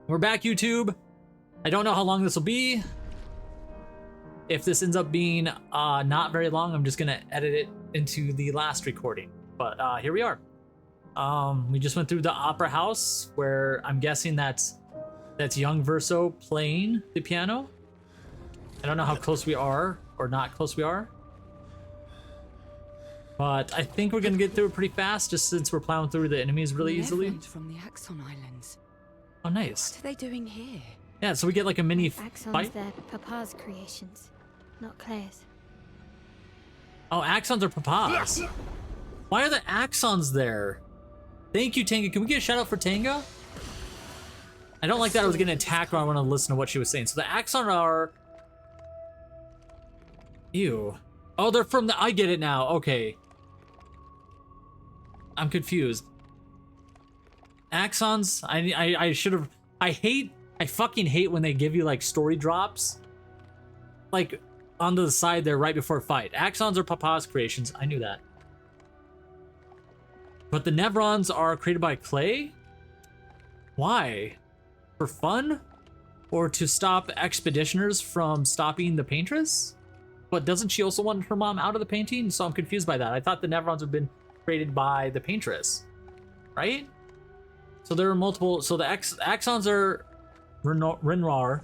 We're back, YouTube. I don't know how long this will be. If this ends up being not very long, I'm just gonna edit it into the last recording. But here we are. We just went through the opera house, where I'm guessing that's young Verso playing the piano. I don't know how close we are or not close we are, but I think we're gonna get through it pretty fast, just since we're plowing through the enemies really easily. From the Axon Islands. Oh, nice. What are they doing here? Yeah, so we get like a mini Axons, fight. they're Papa's creations, not Claire's. Oh, Axons are Papa's. Why are the Axons there? Thank you, Tanga. Can we get a shout out for Tanga? I don't like that I was getting attacked when I want to listen to what she was saying. So the Axon are... Ew. Oh, they're from the... I get it now. Okay. I'm confused. Axons? I should have... I fucking hate when they give you like story drops. Like onto the side there right before a fight. Axons are Papa's creations. I knew that. But the Nevrons are created by Clay? Why? For fun? Or to stop expeditioners from stopping the Paintress? But doesn't she also want her mom out of the painting? So I'm confused by that. I thought the Nevrons have been created by the Paintress. Right? So there are multiple... So the Axons are Rinrar.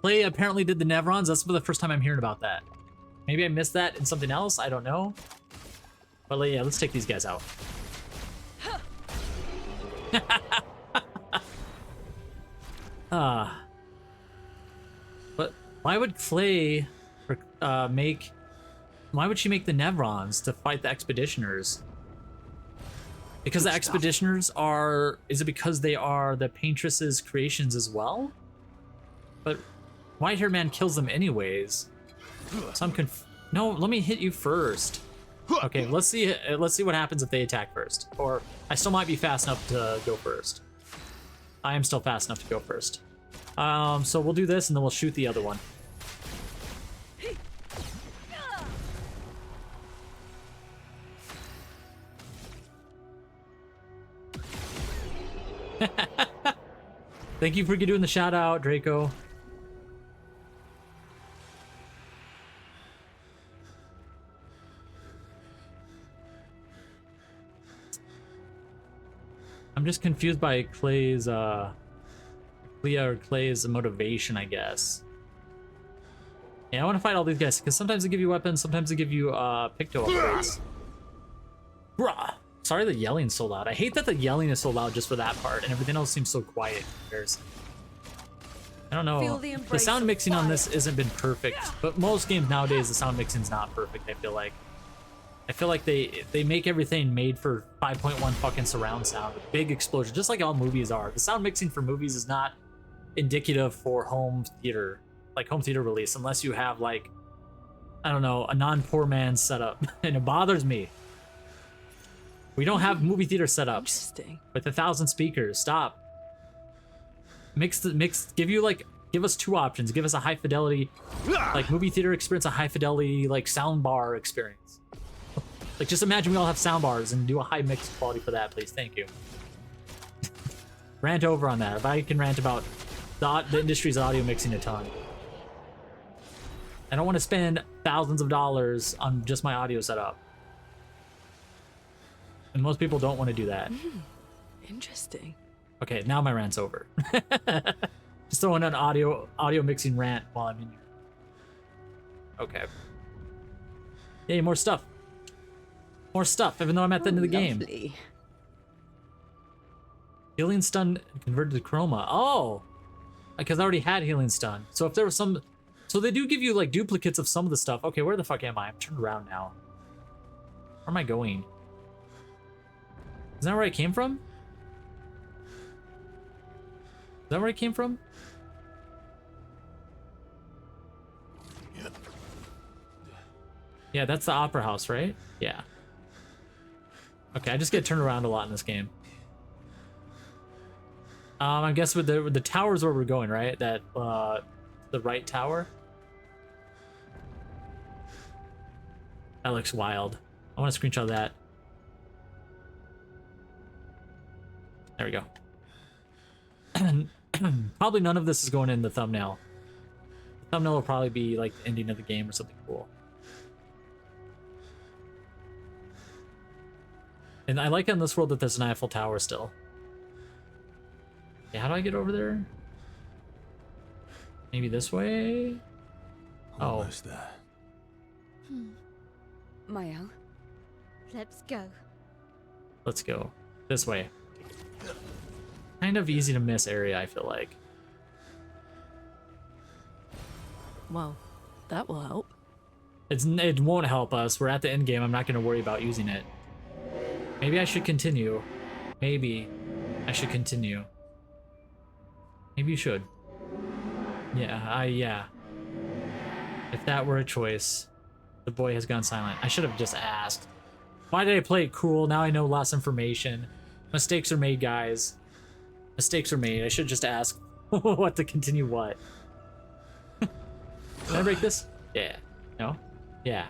Clay apparently did the Nevrons. That's the first time I'm hearing about that. Maybe I missed that in something else. I don't know. But yeah, let's take these guys out. But why would Clay make... Why would she make the Nevrons to fight the Expeditioners? Because the Expeditioners are... Is it because they are the Paintress's creations as well? But White-Haired Man kills them anyways. So I'm No, let me hit you first. Okay, let's see what happens if they attack first. Or I still might be fast enough to go first. I am still fast enough to go first. So we'll do this and then we'll shoot the other one. Thank you for doing the shout out, Draco. I'm just confused by Clay's Clay's motivation, I guess. Yeah, I want to fight all these guys because sometimes they give you weapons, sometimes they give you Picto upgrades. Bruh. Sorry the yelling's so loud. I hate that the yelling is so loud just for that part, and everything else seems so quiet in comparison. I don't know. The sound mixing on this isn't been perfect, but most games nowadays the sound mixing's not perfect, I feel like. I feel like they make everything made for 5.1 fucking surround sound, with big explosion, just like all movies are. The sound mixing for movies is not indicative for home theater, like home theater release, unless you have like, I don't know, a non-poor man's setup, and it bothers me. We don't have movie theater setups with 1,000 speakers. Stop. Give us two options. Give us a high fidelity, like movie theater experience, a high fidelity like sound bar experience. Like just imagine we all have sound bars and do a high mix quality for that, please. Thank you. Rant over on that. If I can rant about the industry's audio mixing a ton. I don't want to spend thousands of dollars on just my audio setup. And most people don't want to do that. Interesting. Okay, now my rant's over. Just throwing an audio mixing rant while I'm in here. Okay. Yay, more stuff. More stuff, even though I'm at the end of the game. Healing stun converted to chroma. Oh! Because I already had healing stun. So if there was some... So they do give you like duplicates of some of the stuff. Okay, where the fuck am I? I'm turned around now. Where am I going? Is that where I came from? Is that where I came from? Yeah, that's the opera house, right? Yeah. Okay, I just get turned around a lot in this game. I guess with the tower's where we're going, right? That the right tower. That looks wild. I want to screenshot that. There we go. Probably none of this is going in the thumbnail. The thumbnail will probably be like the ending of the game or something cool. And I like in this world that there's an Eiffel Tower still. Yeah, how do I get over there? Maybe this way? Almost there. Mael, Let's go. Let's go. This way. Kind of easy to miss area, I feel like. well, that will help. It won't help us. We're at the end game. I'm not going to worry about using it. Maybe I should continue. Maybe I should continue. Maybe you should. Yeah, yeah. If that were a choice. The boy has gone silent. I should have just asked. Why did I play it cool? Now I know less information. Mistakes are made, guys. Mistakes are made. I should just ask what to continue what. Can I break this? Yeah. No? Yeah.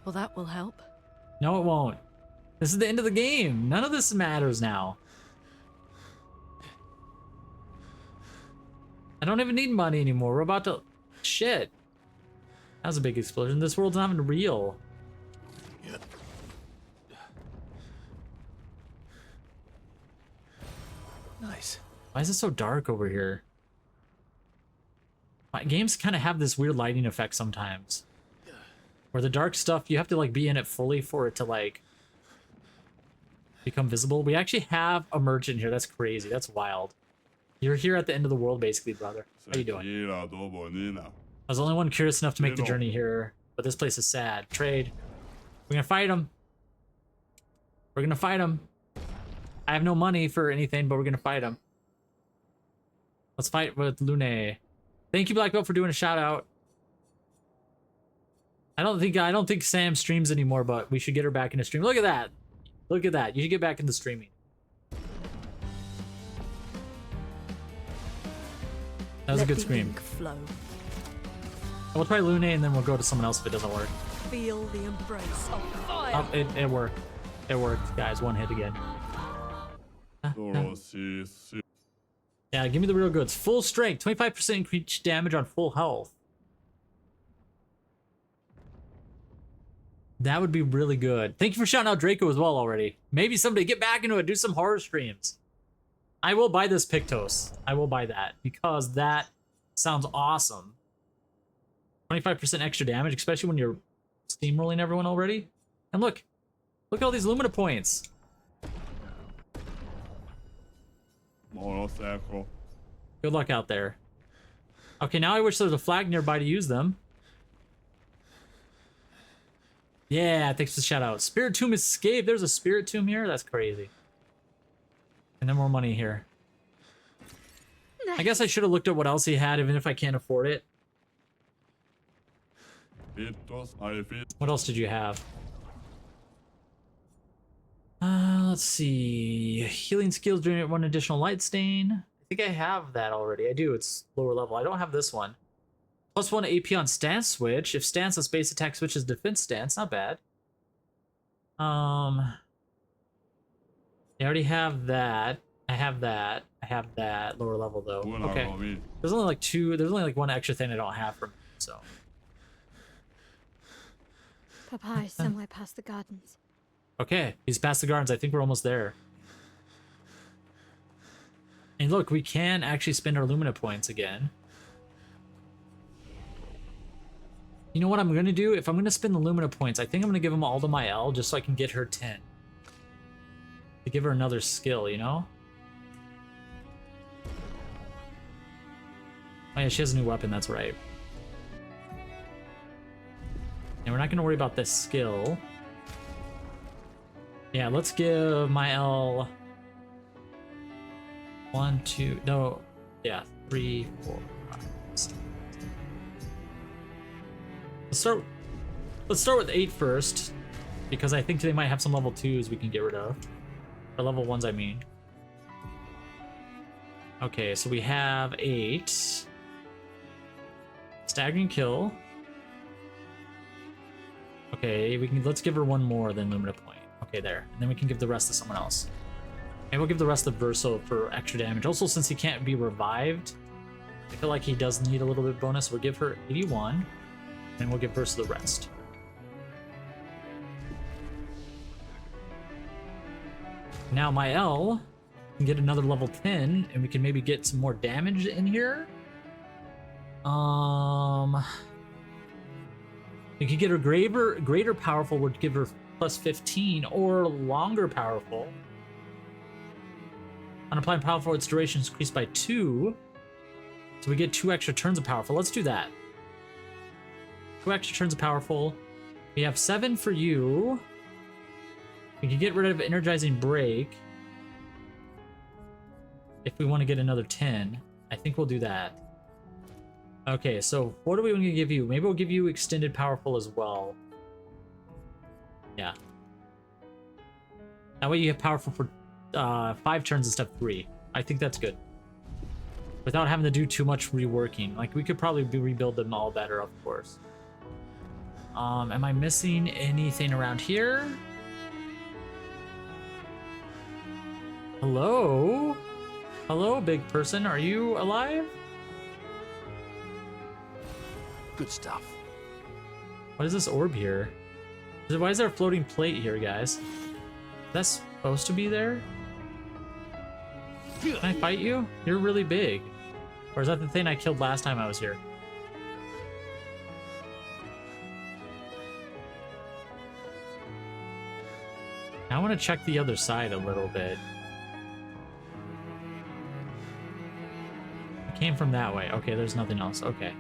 Well, that will help. No, it won't. This is the end of the game. None of this matters now. I don't even need money anymore. We're about to... Shit. That was a big explosion. This world's not even real. Nice. Why is it so dark over here? My games kind of have this weird lighting effect sometimes. Where the dark stuff, you have to like be in it fully for it to like become visible. We actually have a merchant here. That's crazy. That's wild. You're here at the end of the world basically, brother. How you doing? I was the only one curious enough to make the journey here, but this place is sad. Trade. We're gonna fight him. We're gonna fight him. I have no money for anything, but we're gonna fight him. Let's fight with Lune. Thank you, Black Belt, for doing a shout out. I don't think Sam streams anymore, but we should get her back into stream. Look at that. Look at that. You should get back into streaming. That was a good scream. Flow. We'll try Lune and then we'll go to someone else if it doesn't work. Feel the embrace of fire. Oh, it worked. It worked, guys. One hit again. Yeah, give me the real goods. Full strength, 25% increased damage on full health. That would be really good. Thank you for shouting out Draco as well already. Maybe someday get back into it, do some horror streams. I will buy this Pictos. I will buy that because that sounds awesome. 25% extra damage, especially when you're steamrolling everyone already. And look at all these Lumina points. Good luck out there. Okay, now I wish there was a flag nearby to use them. Yeah, thanks for the shout out. Spirit Tomb escape. There's a Spirit Tomb here. That's crazy. And then more money here. Nice. I guess I should have looked at what else he had, even if I can't afford it. What else did you have? Let's see. Healing skills generate 1 additional light stain. I think I have that already. I do. It's lower level. I don't have this one. Plus 1 AP on stance switch. If stance is base attack switches defense stance, not bad. I already have that. I have that. I have that lower level though. Okay. There's only like 2. There's only like 1 extra thing I don't have from. So. Papa is somewhere past the gardens. Okay, he's past the gardens. I think we're almost there. And look, we can actually spend our Lumina points again. You know what I'm going to do? If I'm going to spend the Lumina points, I think I'm going to give them all to my L just so I can get her 10. To give her another skill, you know? Oh yeah, she has a new weapon, that's right. And we're not going to worry about this skill. Yeah, let's give my L 1, 2, no, yeah, 3, 4, 5, 6. Let's start with 8 first, because I think they might have some level 2s we can get rid of. Or level 1s, I mean. Okay, so we have 8. Staggering kill. Okay, let's give her 1 more than Lumina point. Okay, there. And then we can give the rest to someone else. Maybe we'll give the rest of Verso for extra damage. Also, since he can't be revived, I feel like he does need a little bit bonus. We'll give her 81, and we'll give Verso the rest. Now my L can get another level 10, and we can maybe get some more damage in here. We could get her greater powerful would give her plus 15, or longer powerful. On applying powerful, its duration is increased by 2. So we get 2 extra turns of powerful. Let's do that. 2 extra turns of powerful. We have 7 for you. We can get rid of energizing break. If we want to get another 10, I think we'll do that. Okay, so what are we going to give you? Maybe we'll give you extended powerful as well. Yeah. That way you have powerful for 5 turns instead of 3. I think that's good. Without having to do too much reworking. Like, we could probably rebuild them all better, of course. Am I missing anything around here? Hello? Hello, big person. Are you alive? Good stuff. What is this orb here? Why is there a floating plate here, guys? That's supposed to be there? Can I fight you? You're really big. Or is that the thing I killed last time I was here? I want to check the other side a little bit. It came from that way. Okay, there's nothing else. Okay.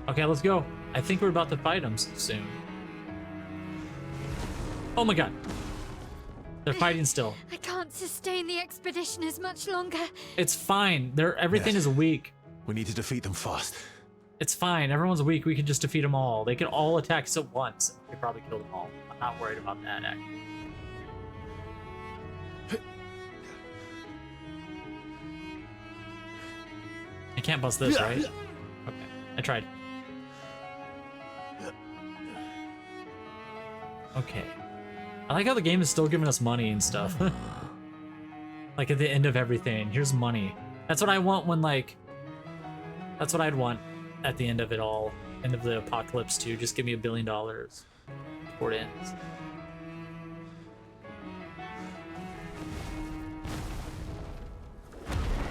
Okay, let's go. I think we're about to fight them soon. Oh my god. They're fighting still. I can't sustain the expedition as much longer. It's fine. Everything Yes. is weak. We need to defeat them fast. It's fine. Everyone's weak. We can just defeat them all. They can all attack us at once. We could probably kill them all. I'm not worried about that, actually. I can't bust this, right? Okay. I tried. Okay. I like how the game is still giving us money and stuff. Like at the end of everything, here's money. That's what I want when, like, that's what I'd want at the end of it all. End of the apocalypse too. Just give me $1 billion before it ends.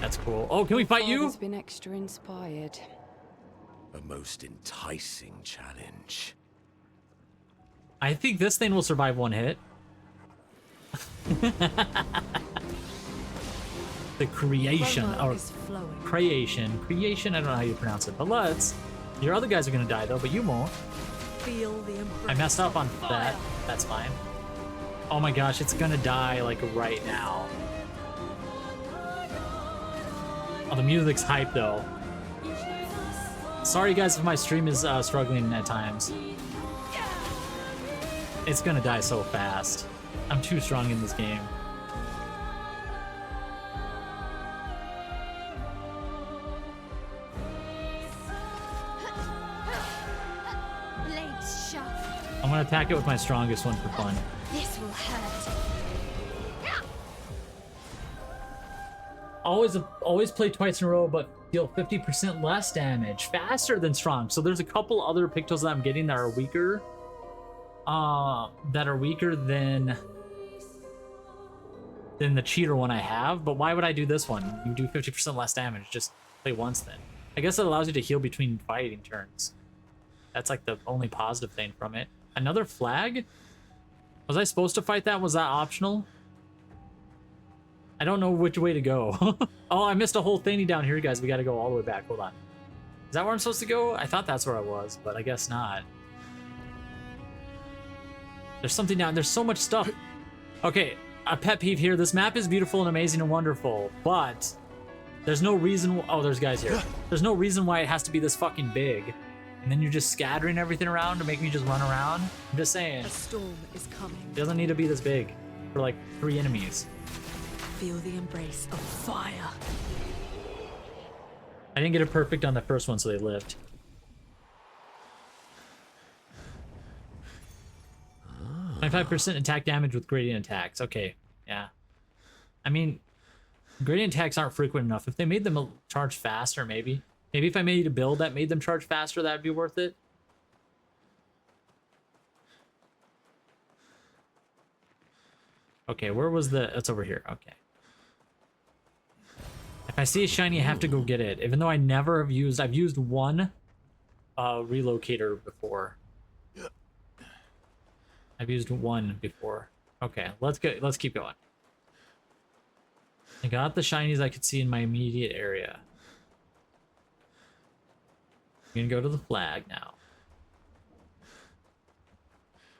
That's cool. Oh, can we fight you? Father's been extra inspired. A most enticing challenge. I think this thing will survive 1 hit. The creation, Aroma or is flowing. creation, I don't know how you pronounce it, but let's. Your other guys are gonna die though, but you won't. Feel the embrace. I messed up on of that. fire. That's fine. Oh my gosh, it's gonna die like right now. Oh, the music's hype though. Sorry guys if my stream is struggling at times. It's gonna die so fast. I'm too strong in this game. Blades sharp. I'm gonna attack it with my strongest one for fun. This will hurt. Always play twice in a row, but deal 50% less damage, faster than strong. So there's a couple other Pictos that I'm getting that are weaker. That are weaker than the cheater one I have. But why would I do this one? You do 50% less damage. Just play once then. I guess it allows you to heal between fighting turns. That's like the only positive thing from it. Another flag? Was I supposed to fight that? Was that optional? I don't know which way to go. Oh, I missed a whole thingy down here, guys. We got to go all the way back. Hold on. Is that where I'm supposed to go? I thought that's where I was, but I guess not. There's something down. There's so much stuff. Okay, a pet peeve here. This map is beautiful and amazing and wonderful, but there's no reason. Oh, there's guys here. There's no reason why it has to be this fucking big. And then you're just scattering everything around to make me just run around. I'm just saying. A storm is coming. It doesn't need to be this big for like 3 enemies. Feel the embrace of fire. I didn't get it perfect on the first one, so they lived. 25% attack damage with gradient attacks. Okay, yeah. I mean, Gradient attacks aren't frequent enough. If they made them charge faster, maybe. Maybe if I made a build that made them charge faster, that'd be worth it. Okay, where was the... It's over here. Okay. If I see a shiny, I have to go get it. Even though I never have used... I've used one relocator before. I've used one before. Okay, let's keep going. I got the shinies I could see in my immediate area. I'm gonna go to the flag now.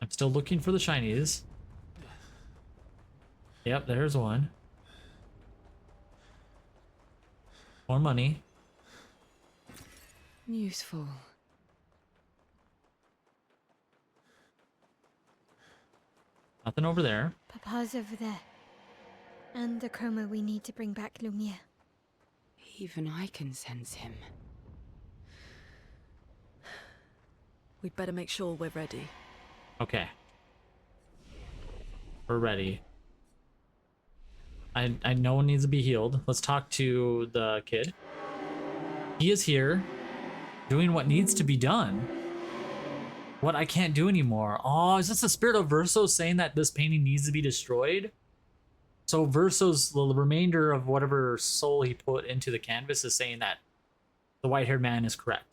I'm still looking for the shinies. Yep, there's one. More money. Useful. Nothing over there. Papa's over there. And the chroma we need to bring back Lumia. Even I can sense him. We'd better make sure we're ready. Okay. We're ready. I know one needs to be healed. Let's talk to the kid. He is here, doing what needs to be done. What I can't do anymore. Oh, is this the spirit of Verso saying that this painting needs to be destroyed? So Verso's, the remainder of whatever soul he put into the canvas is saying that the white-haired man is correct.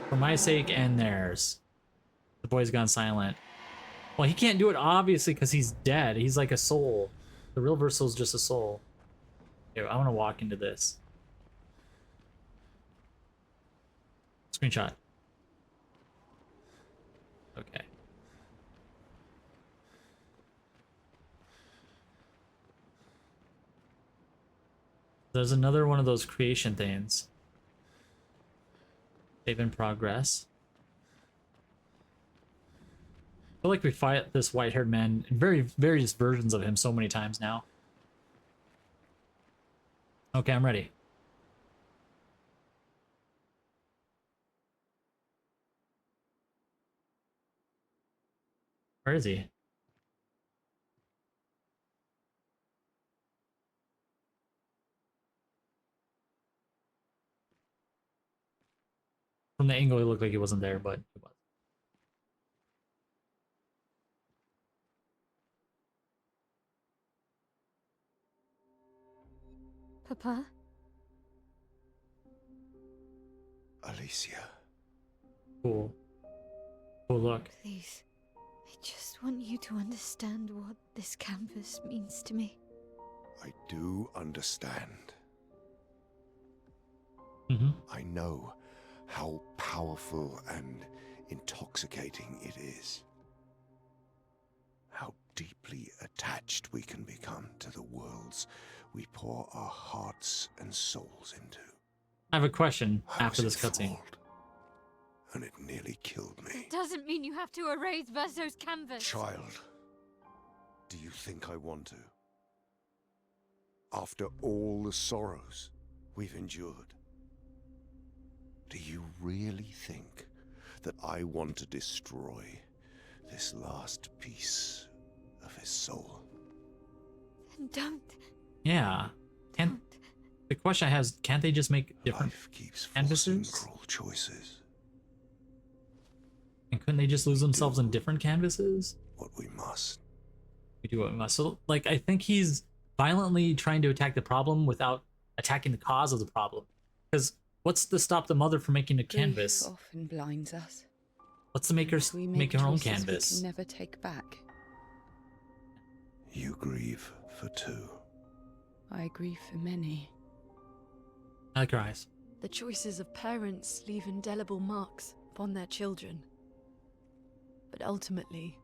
For my sake and theirs. The boy's gone silent. Well, he can't do it obviously because he's dead. He's like a soul. The real Verso's just a soul. Okay, I want to walk into this. Screenshot. Okay. There's another one of those creation things. Save in progress. I feel like we fight this white-haired man in various versions of him so many times now. Okay, I'm ready. Where is he? From the angle, it looked like he wasn't there, but he was. Papa? Alicia. Cool. Cool look. Please. I just want you to understand what this canvas means to me. I do understand. Mm-hmm. I know how powerful and intoxicating it is. How deeply attached we can become to the worlds we pour our hearts and souls into. I have a question I after was this cutscene. enthralled, and it nearly killed me. It doesn't mean you have to erase Verso's canvas. Child, do you think I want to? After all the sorrows we've endured, do you really think that I want to destroy this last piece of his soul? Then don't. Yeah. Can't, the question I have is, can't they just make different Life keeps forcing canvases? cruel choices. And couldn't they just lose themselves in different canvases? What we must. We do what we must. So, like, I think he's violently trying to attack the problem without attacking the cause of the problem. Because what's to stop the mother from making a canvas? Grief often blinds us. Let's make her We make her own choices canvas. we can never take back. You grieve for two. I grieve for many. I like her eyes. The choices of parents leave indelible marks upon their children. But ultimately,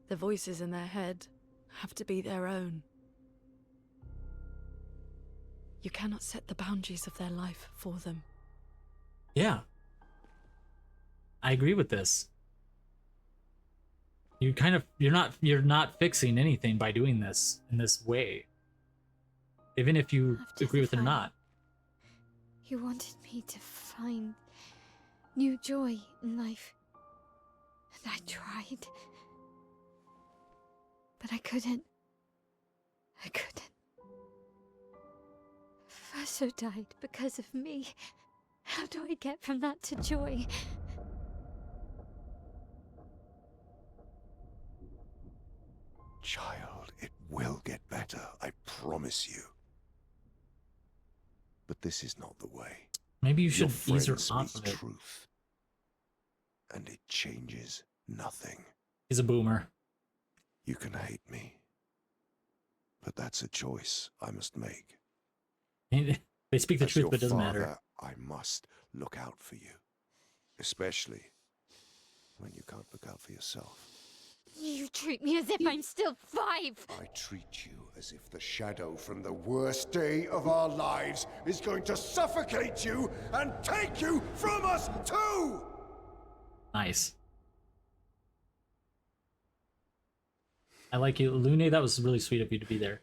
the voices in their head have to be their own. You cannot set the boundaries of their life for them. Yeah. I agree with this. You're not fixing anything by doing this in this way. Even if you After agree the with it or fire, not. You wanted me to find new joy in life. And I tried. But I couldn't. I couldn't. Faso died because of me. How do I get from that to joy? Child, it will get better, I promise you. But this is not the way. Maybe you Your should ease her friend off speaks of it. truth, and it changes nothing. He's a boomer. You can hate me, but that's a choice I must make. They speak the As truth, your but it doesn't father, matter. I must look out for you, especially when you can't look out for yourself. You treat me as if I'm still 5! I treat you as if the shadow from the worst day of our lives is going to suffocate you and take you from us too! Nice. I like you, Lune. That was really sweet of you to be there.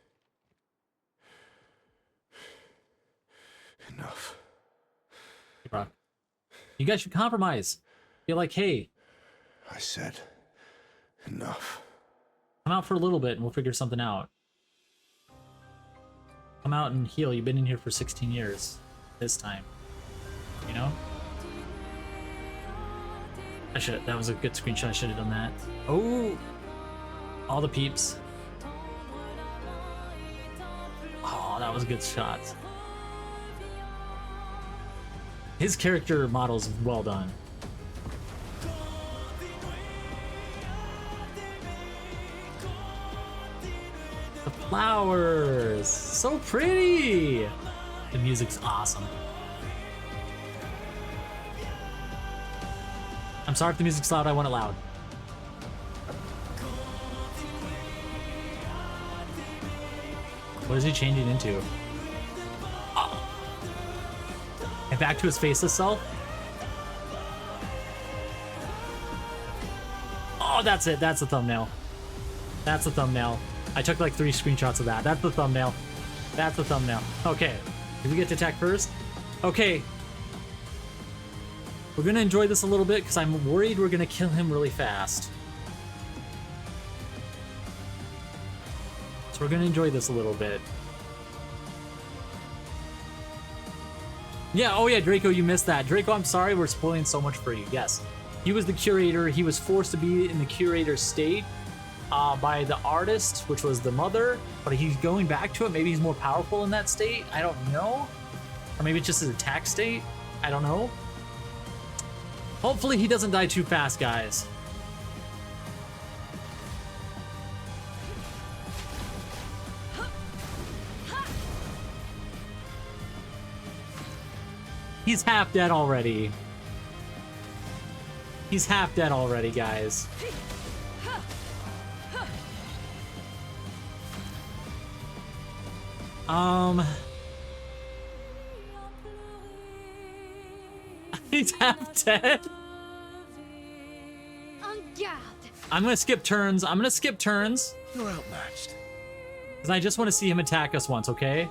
Enough. Hey, bro. You guys should compromise. Be like, hey, I said enough. come out for a little bit and we'll figure something out. Come out and heal. You've been in here for 16 years. This time. You know? That was a good screenshot. I should have done that. Oh! All the peeps. Oh, that was a good shot. His character model's well done. The flowers! So pretty! The music's awesome. I'm sorry if the music's loud, I want it loud. What is he changing into? Oh. And back to his faceless self? Oh, that's it. That's the thumbnail. That's the thumbnail. I took like 3 screenshots of that. That's the thumbnail. That's the thumbnail. Okay. Did we get to attack first? Okay. We're gonna enjoy this a little bit because I'm worried we're gonna kill him really fast. So we're gonna enjoy this a little bit. Yeah, oh yeah, Draco, you missed that. Draco, I'm sorry, we're spoiling so much for you. Yes. He was the curator. He was forced to be in the curator state by the artist, which was the mother, but he's going back to it. Maybe he's more powerful in that state. I don't know. Or maybe it's just his attack state. I don't know. Hopefully he doesn't die too fast, guys. He's half dead already. He's half dead already, guys. He's half dead. I'm gonna skip turns. I'm gonna skip turns. You're outmatched. Because I just want to see him attack us once, okay?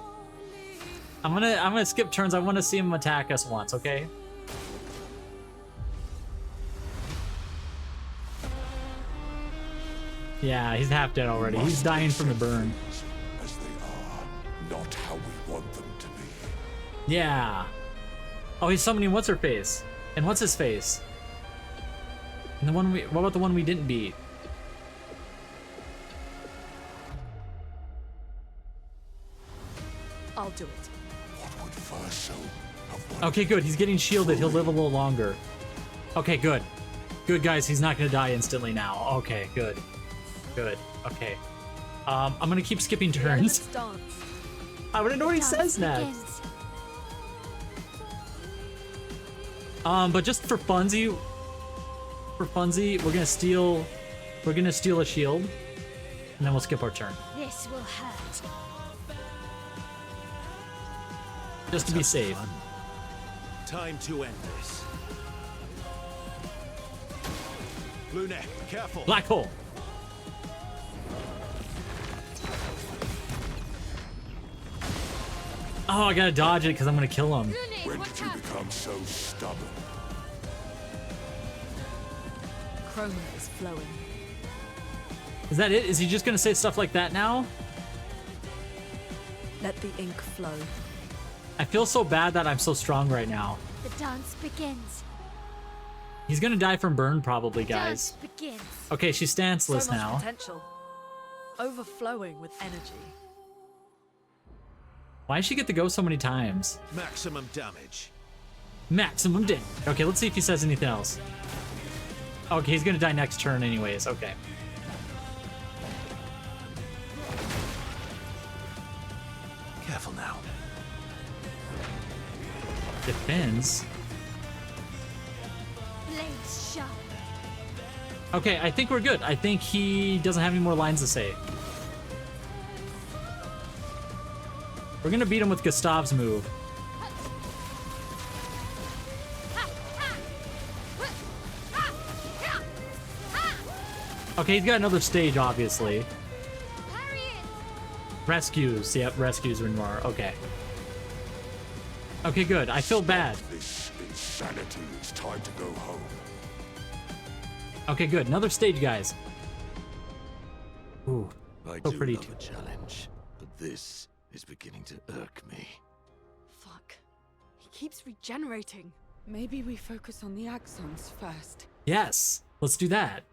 I'm gonna skip turns. I want to see him attack us once, okay? Yeah, he's half dead already. He's dying from the burn. As they are, not how we want them to be. Yeah. Oh, he's summoning what's her face? And what's his face? And the one what about the one we didn't beat? I'll do it. What would Verso have wanted? Okay, good. He's getting shielded. He'll live a little longer. Okay, good. Good, guys. He's not going to die instantly now. Okay, good. Good. Okay. I'm going to keep skipping turns. I want to know what he says next. But just for funsies, we're gonna steal a shield, and then we'll skip our turn. This will hurt. Just to be safe. Time to end this. Lune, careful. Black hole. Oh, I gotta dodge it because I'm gonna kill him. When did you become so stubborn? Chroma is flowing. Is that it? Is he just gonna say stuff like that now? Let the ink flow. I feel so bad that I'm so strong right now. The dance begins. He's gonna die from burn probably, guys. Dance begins. Okay, she's stanceless So much now. potential. Overflowing with energy. Why does she get to go so many times? Maximum damage. Maximum damage. Okay, let's see if he says anything else. Okay, he's gonna die next turn anyways. Okay. Careful now. Defends. Blades sharp. Okay, I think we're good. I think he doesn't have any more lines to say. We're gonna beat him with Gustav's move. Okay, he's got another stage, obviously. Rescues. Yep, rescues Renoir. Okay. Okay, good. I feel bad. This insanity. It's time to go home. Okay, good. Another stage, guys. Ooh, I so do pretty love too. a challenge, but this is beginning to irk me. Fuck. He keeps regenerating. Maybe we focus on the axons first. Yes, let's do that.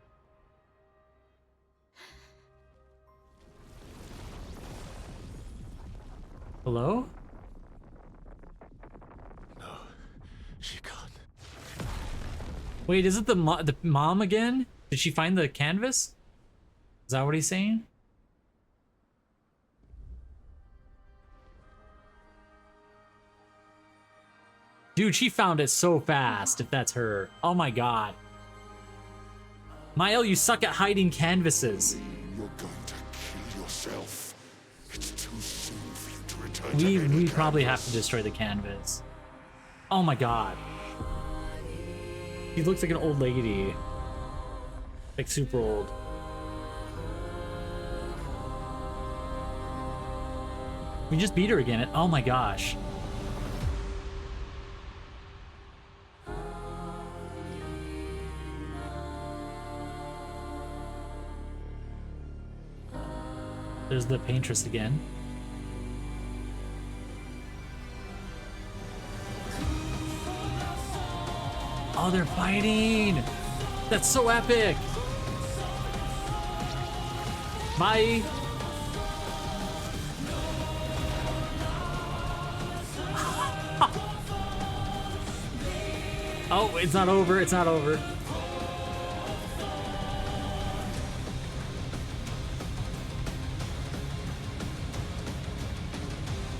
Hello? No, she can't. Wait, is it the mom again? Did she find the canvas? Is that what he's saying? Dude, she found it so fast, if that's her. Oh my god. Mael, you suck at hiding canvases. You're going to kill yourself. It's too soon for you to return to any We probably have to canvas. destroy the canvas. Oh my god. He looks like an old lady. Like super old. We just beat her again. Oh my gosh. There's the paintress again. Oh, they're fighting! That's so epic! Bye! Oh, it's not over, it's not over.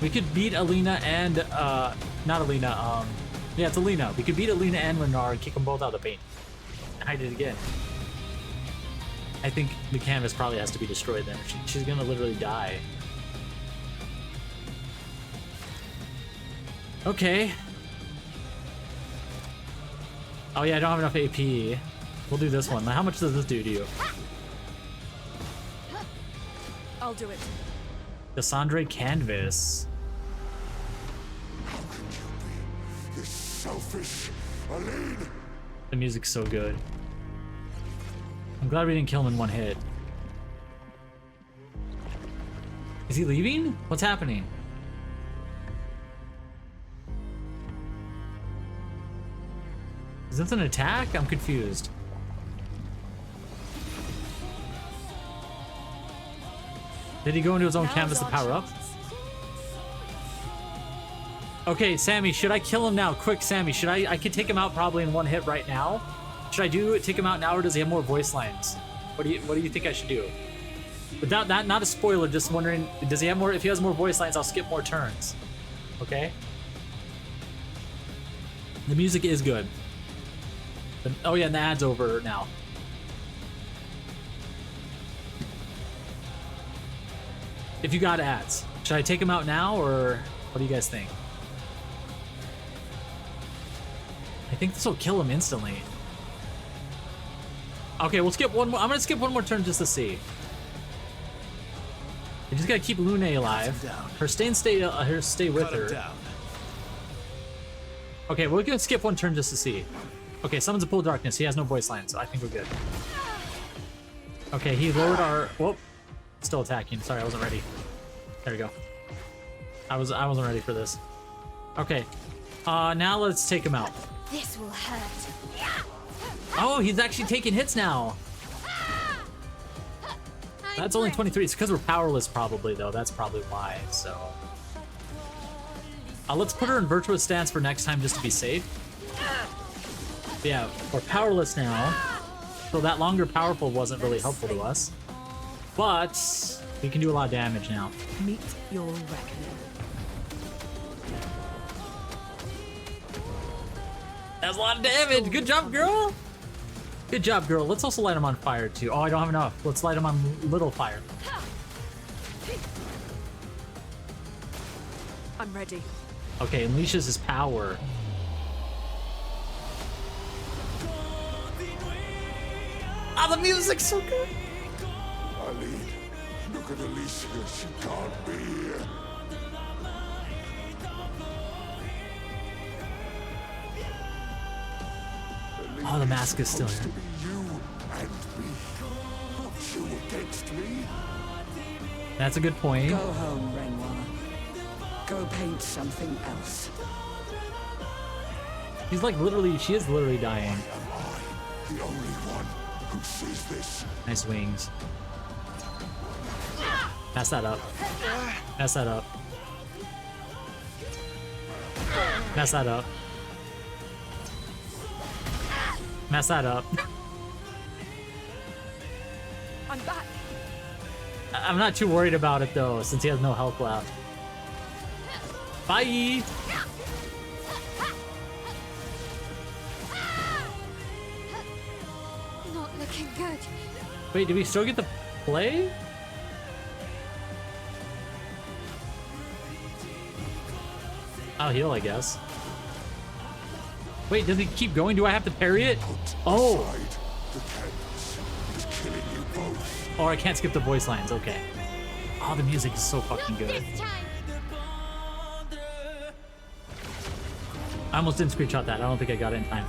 We could beat Alina and, not Alina, yeah, it's Alina. We could beat Alina and Renard and kick them both out of the paint. And hide it again. I think the canvas probably has to be destroyed then. She's gonna literally die. Okay. Oh yeah, I don't have enough AP. We'll do this one. How much does this do to you? I'll do it. Cassandra Canvas. This selfish, Aline. The music's so good. I'm glad we didn't kill him in one hit. Is he leaving? What's happening? Is this an attack? I'm confused. Did he go into his own Now's canvas to our power up? chance. Okay, Sammy, should I kill him now? Quick, Sammy, should I could take him out probably in one hit right now? Should I take him out now, or does he have more voice lines? What do you think I should do? Without that, not a spoiler, just wondering, does he have more? If he has more voice lines, I'll skip more turns. Okay? The music is good. Oh yeah, and the ad's over now. If you got ads, should I take him out now, or what do you guys think? I think this will kill him instantly. Okay, we'll skip one more. I'm gonna skip one more turn just to see. We just gotta keep Lune alive. Her stay with Cut him her. down. Okay, we're gonna skip one turn just to see. Okay, summons a pool of darkness. He has no voice line, so I think we're good. Okay, he lowered our... Whoop. Still attacking. Sorry, I wasn't ready. There we go. I wasn't ready for this. Okay. Now let's take him out. This will hurt. Oh, he's actually taking hits now. That's only 23. It's because we're powerless, probably, though. That's probably why, so... let's put her in virtuous stance for next time just to be safe. Yeah, we're powerless now. So that longer powerful wasn't really helpful to us. But we can do a lot of damage now. Meet your reckoning. That's a lot of damage. Good job, girl. Good job, girl. Let's also light him on fire, too. Oh, I don't have enough. Let's light him on little fire. I'm ready. Okay, unleashes his power. Ah, the music's so good. Eileen, look at Alicia. She can't be here. Oh, the mask is still Supposed here. to be you and me. Not you against me. That's a good point. Go home, Renoir. Go paint something else. She's like literally, she is literally dying. Am I the only one who sees this? Nice wings. Pass that up. Pass that up. Mess that up. Mess that up. I'm back. I'm not too worried about it though, since he has no health left. Bye! Not looking good. Wait, do we still get to play? I'll heal, I guess. Wait, does it keep going? Do I have to parry it? Oh! Aside, the canvas is killing you both. Or I can't skip the voice lines, okay. Oh, the music is so fucking good. This time. I almost didn't screenshot that. I don't think I got it in time.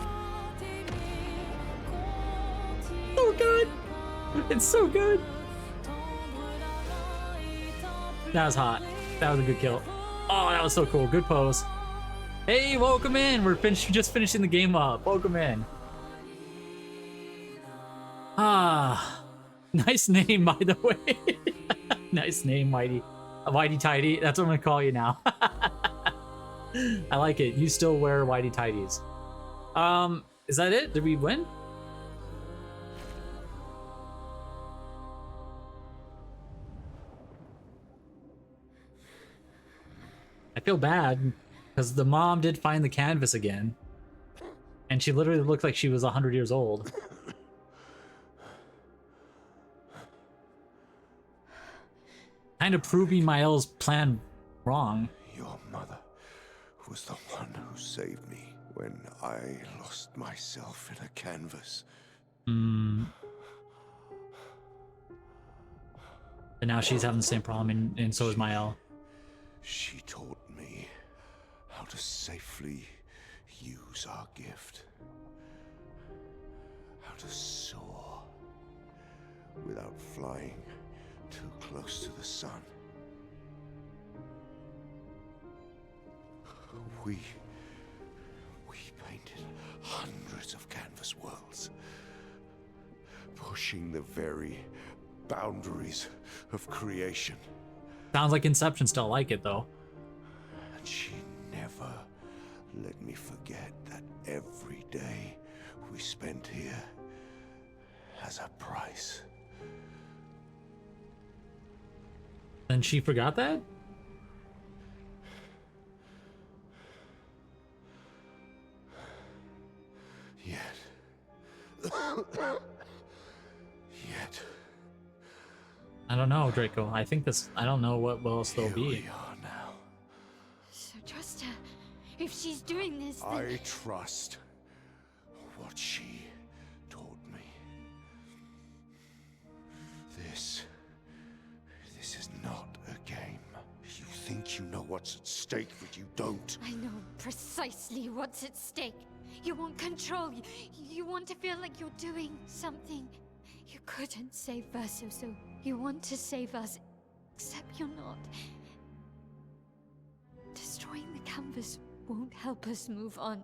So good! It's so good! That was hot. That was a good kill. Oh, that was so cool. Good pose. Hey, welcome in. We're just finishing the game up. Welcome in. Ah, nice name, by the way. Nice name, Whitey. Whitey Tidy. That's what I'm gonna call you now. I like it. You still wear Whitey Tidies. Is that it? Did we win? I feel bad because the mom did find the canvas again, and she literally looked like she was 100 years old. Kind of proving Mael's plan wrong. Your mother was the one who saved me when I lost myself in a canvas. And now she's having the same problem, and so is Mael. She taught me how to safely use our gift. How to soar without flying too close to the sun. We painted hundreds of canvas worlds, pushing the very boundaries of creation. Sounds like Inception. Still like it though. And she never let me forget that every day we spent here has a price. Then she forgot that? Yet. Yet. I don't know, Draco. I think this. I don't know what will still Here be. we are now. So trust her. If she's doing this, then... I trust what she taught me. This is not a game. You think you know what's at stake, but you don't. I know precisely what's at stake. You want control. You want to feel like you're doing something. You couldn't save Verso, so you want to save us, except you're not. Destroying the canvas won't help us move on.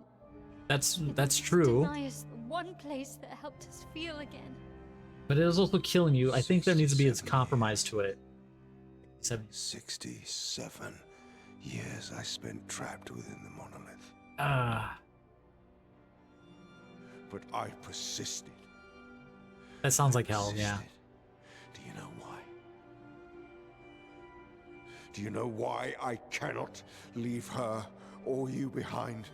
That's It'll true. deny us the one place that helped us feel again. But it is also killing you. I think there needs to be a compromise to it. 67 years I spent trapped within the monolith. But I persisted. That sounds like hell, yeah. Persisted. Do you know why? Do you know why I cannot leave her or you behind?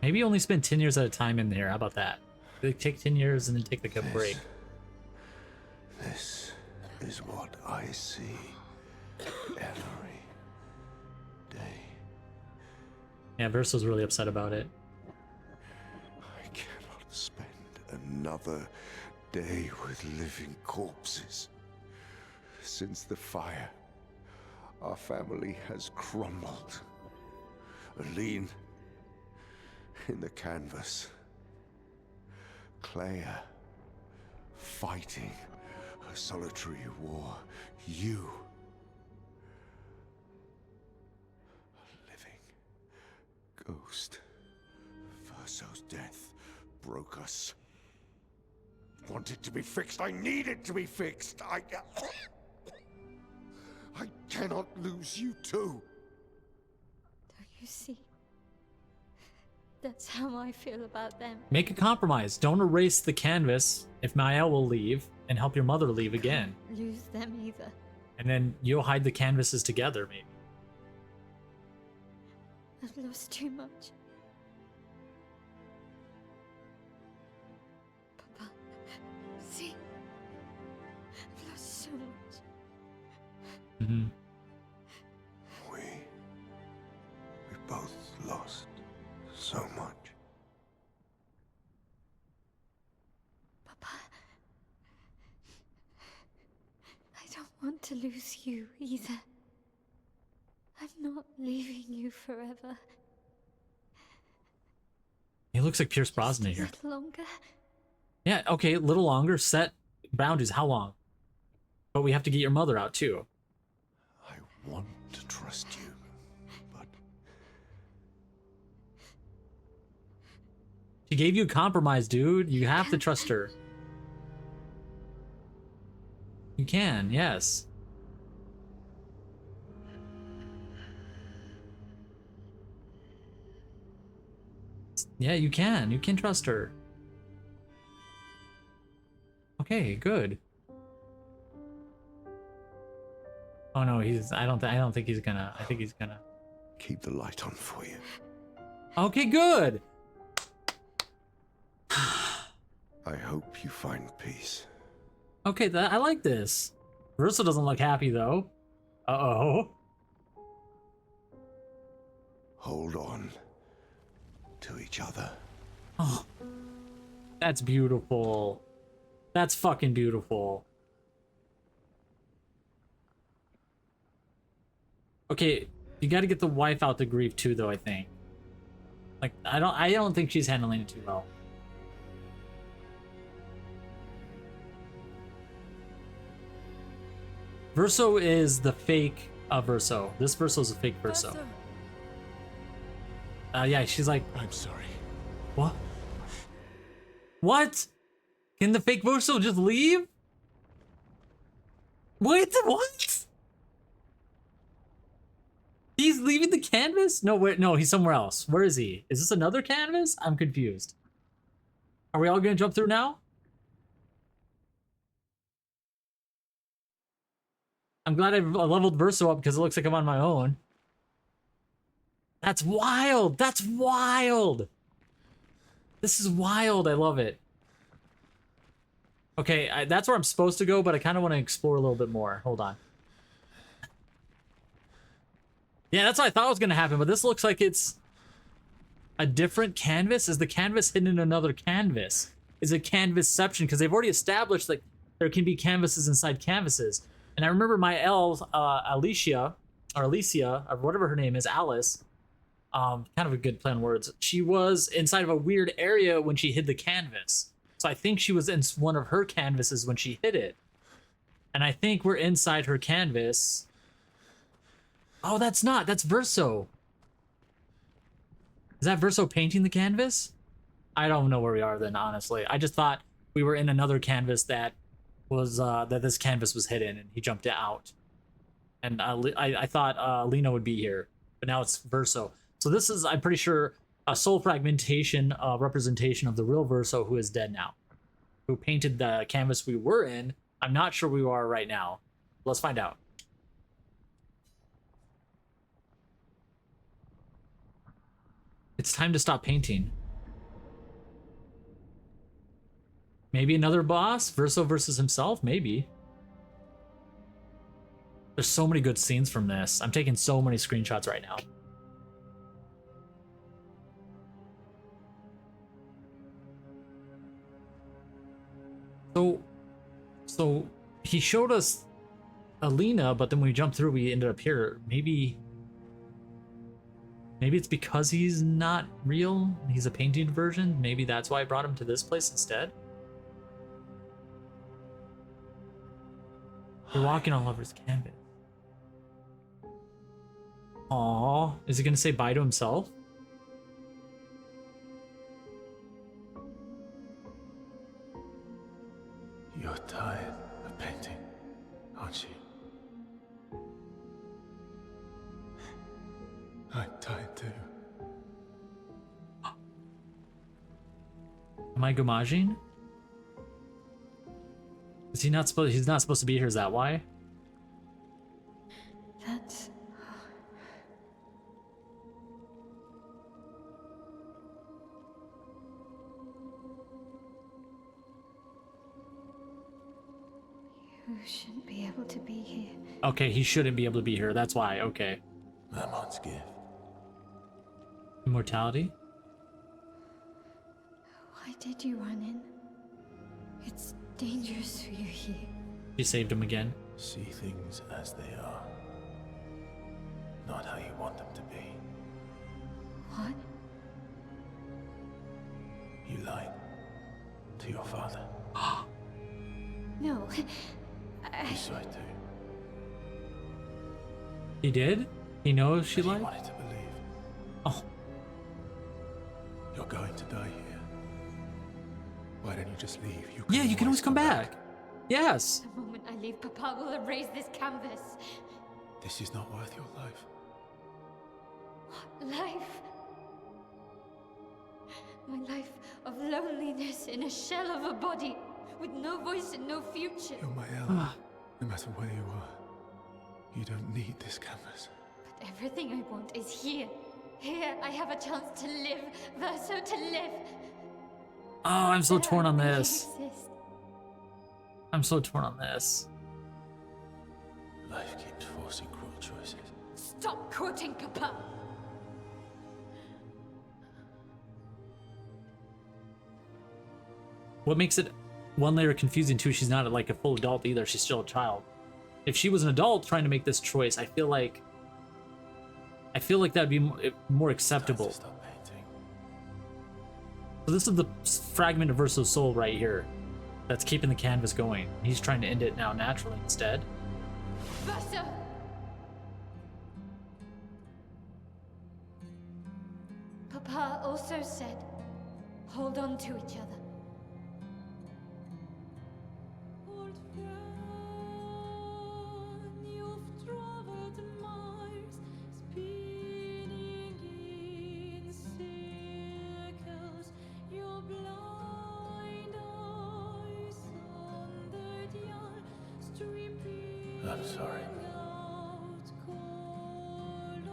Maybe you only spend 10 years at a time in there. How about that? They take 10 years and then take like a break. This is what I see every day. Yeah, Verso's really upset about it. I cannot spend another day with living corpses. Since the fire, our family has crumbled. Aline in the canvas. Clair fighting a solitary war. You, a living ghost. Verso's death broke us. Wanted to be fixed. I needed to be fixed. I cannot lose you too. Don't you see? That's how I feel about them. Make a compromise. Don't erase the canvas if Mael will leave and help your mother leave again. Lose them either. And then you'll hide the canvases together, maybe. I've lost too much. Papa, see? I've lost so much. Mm-hmm. We both lost so much. Papa, I don't want to lose you either. I'm not leaving you forever. He looks like Pierce Brosnan Just a here. little longer. Yeah, okay, a little longer. Set boundaries. How long? But we have to get your mother out too. I want to trust you, but She gave you a compromise, dude. You have to trust her. You can, yes. Yeah, you can. You can trust her. Okay, good. Oh no, I don't think he's gonna. I think he's gonna. keep the light on for you. Okay, good. I hope you find peace. Okay, I like this. Verso doesn't look happy though. Uh-oh. Hold on to each other. Oh, that's beautiful. That's fucking beautiful. Okay, you got to get the wife out to grief too, though. I think. Like, I don't think she's handling it too well. Verso is the fake Verso. This Verso is a fake Verso. Yeah, she's like, I'm sorry. what? What? Can the fake Verso just leave? Wait, what? He's leaving the canvas? No, wait, no, he's somewhere else. Where is he? Is this another canvas? I'm confused. Are we all gonna jump through now? I'm glad I leveled Verso up because it looks like I'm on my own. That's wild! That's wild! This is wild, I love it. Okay, that's where I'm supposed to go, but I kind of want to explore a little bit more. Hold on. Yeah, that's what I thought was going to happen, but this looks like it's a different canvas. Is the canvas hidden in another canvas? Is it canvasception? Because they've already established that there can be canvases inside canvases. And I remember my elf, Alicia, or Alicia, or whatever her name is, Alice, kind of a good play on words. She was inside of a weird area when she hid the canvas. So I think she was in one of her canvases when she hid it. And I think we're inside her canvas. Oh, that's Verso. Is that Verso painting the canvas? I don't know where we are then, honestly. I just thought we were in another canvas that was, that this canvas was hidden and he jumped out. And I thought Lena would be here, but now it's Verso. So this is, I'm pretty sure, a soul fragmentation representation of the real Verso, who is dead now, who painted the canvas we were in. I'm not sure we are right now. Let's find out. It's time to stop painting. Maybe another boss? Verso versus himself? Maybe. There's so many good scenes from this. I'm taking so many screenshots right now. So he showed us Alina, but then when we jumped through, we ended up here. Maybe it's because he's not real. He's a painted version. Maybe that's why I brought him to this place instead. We're walking all over his canvas. Aww, is he gonna say bye to himself? You're tired of painting, aren't you? I'm tired too. Am I gomaging? Is he not supposed? He's not supposed to be here. Is that why? That's... You shouldn't be able to be here. Okay, he shouldn't be able to be here. That's why. Okay. Mamon's gift. Immortality? Why did you run in? It's dangerous for you here. She saved him again. See things as they are, not how you want them to be. What? You lied to your father. No. You saw it too. He did? He knows she But he lied? wanted to believe. Oh. You're going to die here. Why don't you just leave? Yeah, you can always come back. Yes. The moment I leave, Papa will erase this canvas. This is not worth your life. What life? My life of loneliness in a shell of a body, with no voice and no future. You're my ally. No matter where you are, you don't need this canvas. But everything I want is here. Here I have a chance to live, Verso, to live. Oh, I'm so That torn I on really this. exist. I'm so torn on this. Life keeps forcing cruel choices. Stop quoting Papa. What makes it one layer confusing too, she's not like a full adult either. She's still a child. If she was an adult trying to make this choice, I feel like that'd be more acceptable. Time to stop painting. So this is the fragment of Verso's soul right here that's keeping the canvas going. He's trying to end it now naturally instead. Verso! Papa also said, hold on to each other. Old friend, you've traveled miles, spinning in circles. Your blind eyes on the dial, stripping I'm sorry. out colors.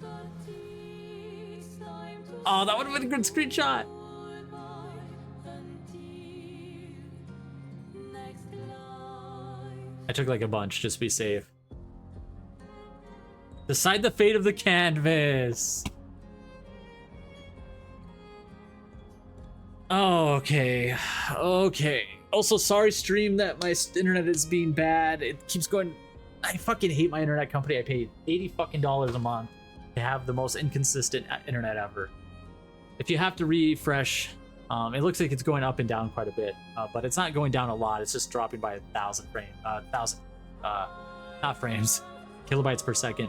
But it's time to Oh, that would have been a good screenshot. I took like a bunch just to be safe. Decide the fate of the canvas. Oh, okay. Okay. Also, sorry, stream, that my internet is being bad. It keeps going I fucking hate my internet company. I paid $80 fucking a month to have the most inconsistent internet ever. If you have to refresh, it looks like it's going up and down quite a bit, but it's not going down a lot. It's just dropping by 1,000 frames, not frames, kilobytes per second.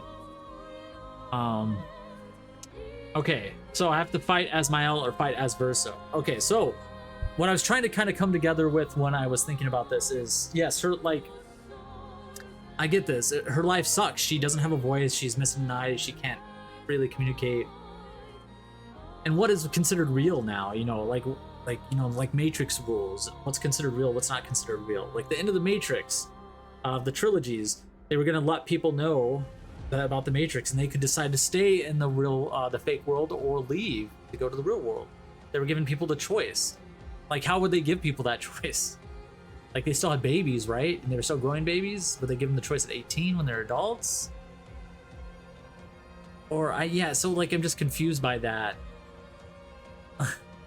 Okay, so I have to fight as Mael or fight as Verso. Okay, so what I was trying to kind of come together with when I was thinking about this is, yes, her, like, I get this. Her life sucks. She doesn't have a voice. She's missing an eye. She can't really communicate. And what is considered real now? You know, like Matrix rules. What's considered real? What's not considered real? Like the end of the Matrix, the trilogies, they were gonna let people know about the Matrix, and they could decide to stay in the real, the fake world, or leave to go to the real world. They were giving people the choice. Like, how would they give people that choice? Like, they still had babies, right? And they were still growing babies. Would they give them the choice at 18 when they're adults? Or so like I'm just confused by that.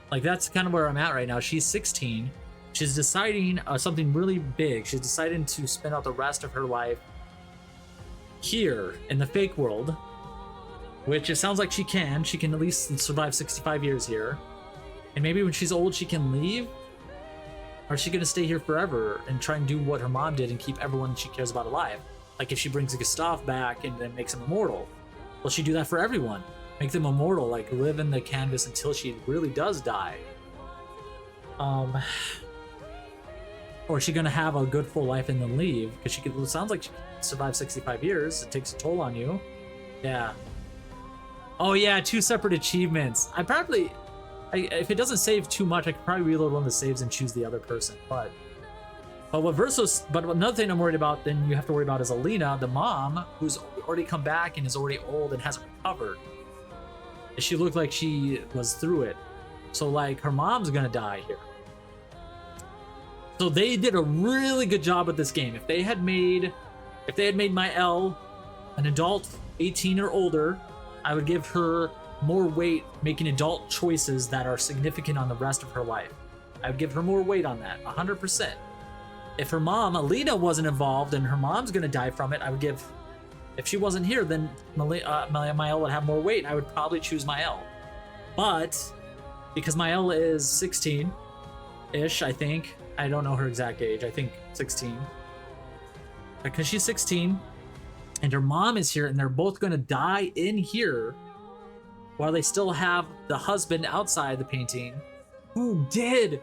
Like, that's kind of where I'm at right now. She's 16. She's deciding something really big. She's deciding to spend out the rest of her life here in the fake world, which it sounds like she can. She can at least survive 65 years here. And maybe when she's old, she can leave? Or is she going to stay here forever and try and do what her mom did and keep everyone she cares about alive? Like if she brings Gustav back and then makes him immortal, will she do that for everyone? Make them immortal, like live in the canvas until she really does die? Or is she going to have a good full life and then leave? Because it sounds like she can survive 65 years. It takes a toll on you. Yeah. Oh yeah, 2 separate achievements. If it doesn't save too much, I could probably reload one of the saves and choose the other person. But another thing I'm worried about, then you have to worry about, is Alina, the mom, who's already come back and is already old and hasn't recovered. She looked like she was through it. So like her mom's gonna die here. So they did a really good job with this game. If they had made Mael an adult 18 or older, I would give her more weight making adult choices that are significant on the rest of her life. I would give her more weight on that, 100%. If her mom, Alina, wasn't involved and her mom's gonna die from it, I would give, if she wasn't here, then Mael would have more weight. I would probably choose Mael. But because Mael is 16-ish, I think. I don't know her exact age. I think 16. Because she's 16 and her mom is here and they're both gonna die in here while they still have the husband outside the painting who did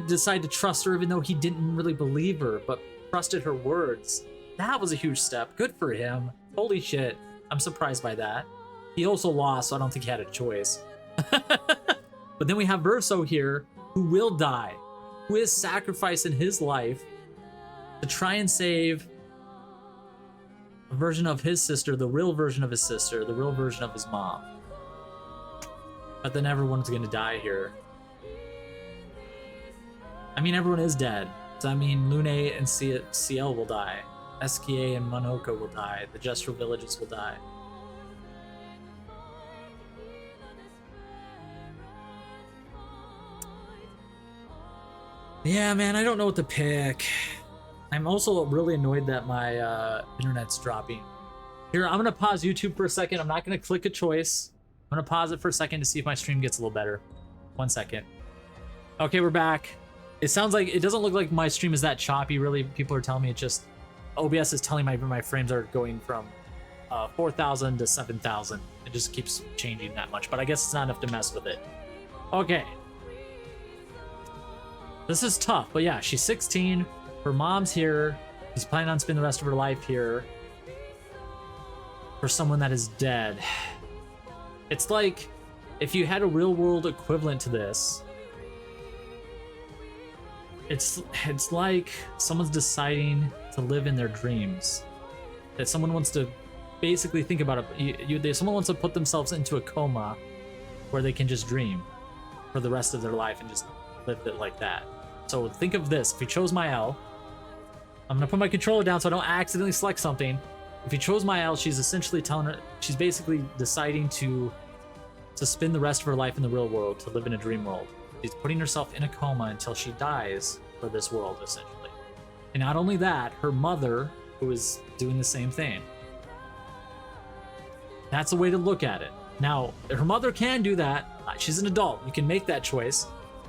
decide to trust her even though he didn't really believe her, but trusted her words. That was a huge step. Good for him. Holy shit. I'm surprised by that. He also lost, so I don't think he had a choice. But then we have Verso here, who will die, who is sacrificing his life to try and save a version of his sister, the real version of his sister, the real version of his mom. But then everyone's gonna die here. I mean, everyone is dead. So I mean, Lune and CL will die. SKA and Monoka will die. The Gestural Villages will die. Yeah, man, I don't know what to pick. I'm also really annoyed that my internet's dropping. Here, I'm gonna pause YouTube for a second. I'm not gonna click a choice. I'm gonna pause it for a second to see if my stream gets a little better. 1 second. Okay, we're back. It sounds like, it doesn't look like my stream is that choppy, really. People are telling me it just, OBS is telling my frames are going from 4,000 to 7,000. It just keeps changing that much, but I guess it's not enough to mess with it. Okay. This is tough, but yeah, she's 16. Her mom's here. She's planning on spending the rest of her life here for someone that is dead. It's like if you had a real world equivalent to this. It's like someone's deciding to live in their dreams. That someone wants to basically think about it. Someone wants to put themselves into a coma where they can just dream for the rest of their life and just live it like that. So think of this. If you chose Mael, I'm gonna put my controller down so I don't accidentally select something. If you chose Mael, she's essentially telling her, she's basically deciding to spend the rest of her life in the real world, to live in a dream world. She's putting herself in a coma until she dies for this world, essentially. And not only that, her mother who is doing the same thing. That's a way to look at it. Now, her mother can do that. She's an adult. You can make that choice.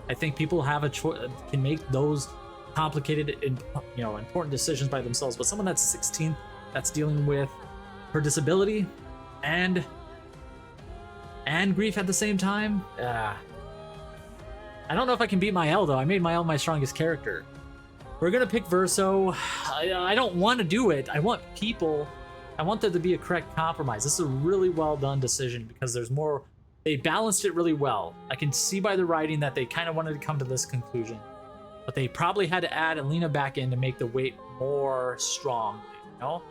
I think people have a choice, can make those complicated and, you know, important decisions by themselves. But someone that's 16, that's dealing with her disability and grief at the same time. I don't know if I can beat Mael though. I made Mael my strongest character. We're gonna pick Verso. I don't want to do it. I want there to be a correct compromise. This is a really well done decision because there's more. They balanced it really well. I can see by the writing that they kind of wanted to come to this conclusion, but they probably had to add Alina back in to make the weight more strong. You know?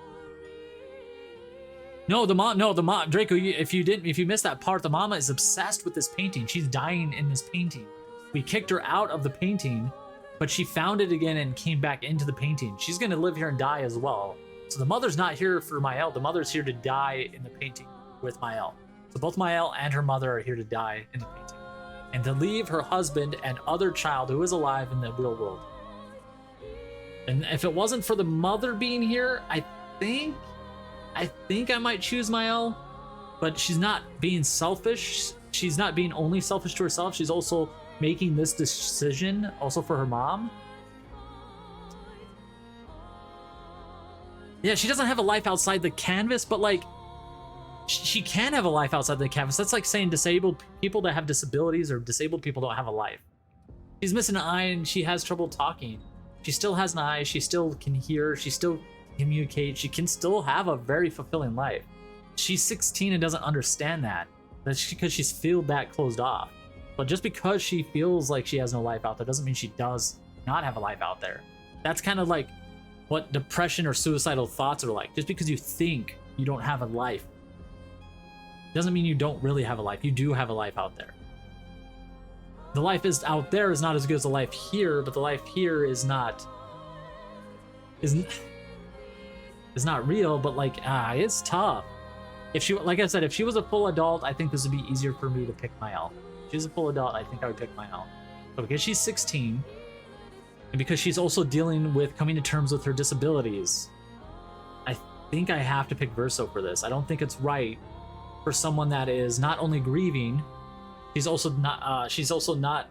No, the mom, Draco. If you missed that part, the mama is obsessed with this painting. She's dying in this painting. We kicked her out of the painting, but she found it again and came back into the painting. She's gonna live here and die as well. So the mother's not here for Mael. The mother's here to die in the painting with Mael. So both Mael and her mother are here to die in the painting, and to leave her husband and other child who is alive in the real world. And if it wasn't for the mother being here, I think I might choose Mael, but she's not being selfish. She's not being only selfish to herself. She's also making this decision also for her mom. Yeah, she doesn't have a life outside the canvas, but like, she can have a life outside the canvas. That's like saying disabled people that have disabilities or disabled people don't have a life. She's missing an eye and she has trouble talking. She still has an eye. She still can hear. She still communicates. She can still have a very fulfilling life. She's 16 and doesn't understand that. That's because she's feel that closed off. But just because she feels like she has no life out there doesn't mean she does not have a life out there. That's kind of like what depression or suicidal thoughts are like. Just because you think you don't have a life doesn't mean you don't really have a life. You do have a life out there. The life is out there is not as good as the life here, but the life here is not real, but like it's tough. If she, like I said, if she was a full adult, I think this would be easier for me to pick Mael. If she's a full adult, I think I would pick Mael. But because she's 16, and because she's also dealing with coming to terms with her disabilities, I think I have to pick Verso for this. I don't think it's right for someone that is not only grieving, she's also not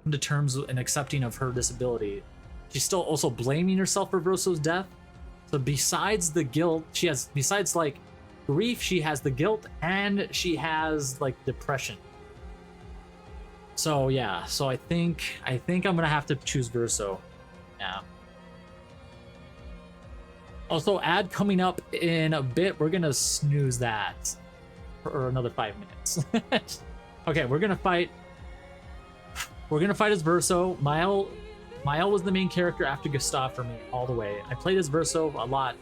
come to terms with and accepting of her disability. She's still also blaming herself for Verso's death. So besides the guilt, besides like grief, she has the guilt and she has like depression. So yeah, so I think I'm gonna have to choose Verso. Yeah. Also, ad coming up in a bit. We're gonna snooze that for another 5 minutes. Okay, we're gonna fight as Verso. Mael was the main character after Gustav for me all the way. I played as Verso a lot,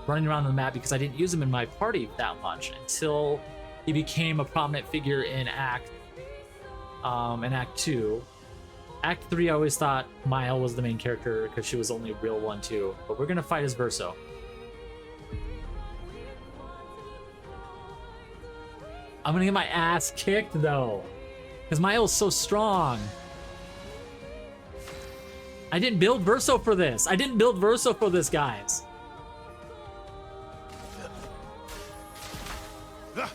running around the map because I didn't use him in my party that much until he became a prominent figure in Act 2. Act 3, I always thought Mael was the main character because she was the only real one too. But we're gonna fight as Verso. I'm gonna get my ass kicked though, because Mael's so strong. I didn't build Verso for this. Guys.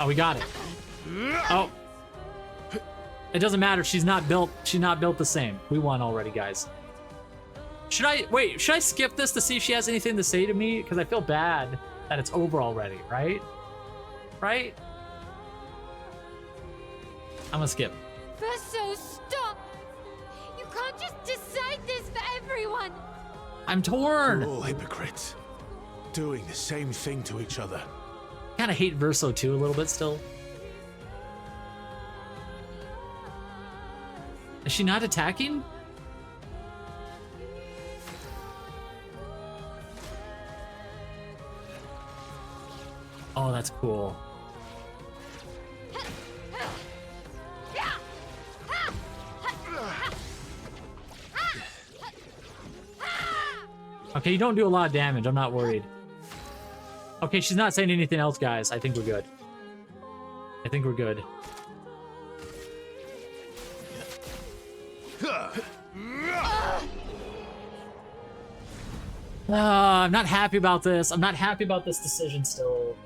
Oh, we got it. Oh. It doesn't matter. She's not built the same. We won already, guys. Should I skip this to see if she has anything to say to me? Because I feel bad that it's over already, right? Right? I'm gonna skip. Verso, stop! You can't just decide this for everyone! I'm torn! We're all hypocrites, doing the same thing to each other. Kind of hate Verso too a little bit still. Is she not attacking? Oh, that's cool. Okay, you don't do a lot of damage. I'm not worried. Okay, she's not saying anything else, guys. I think we're good. I'm not happy about this. I'm not happy about this decision still.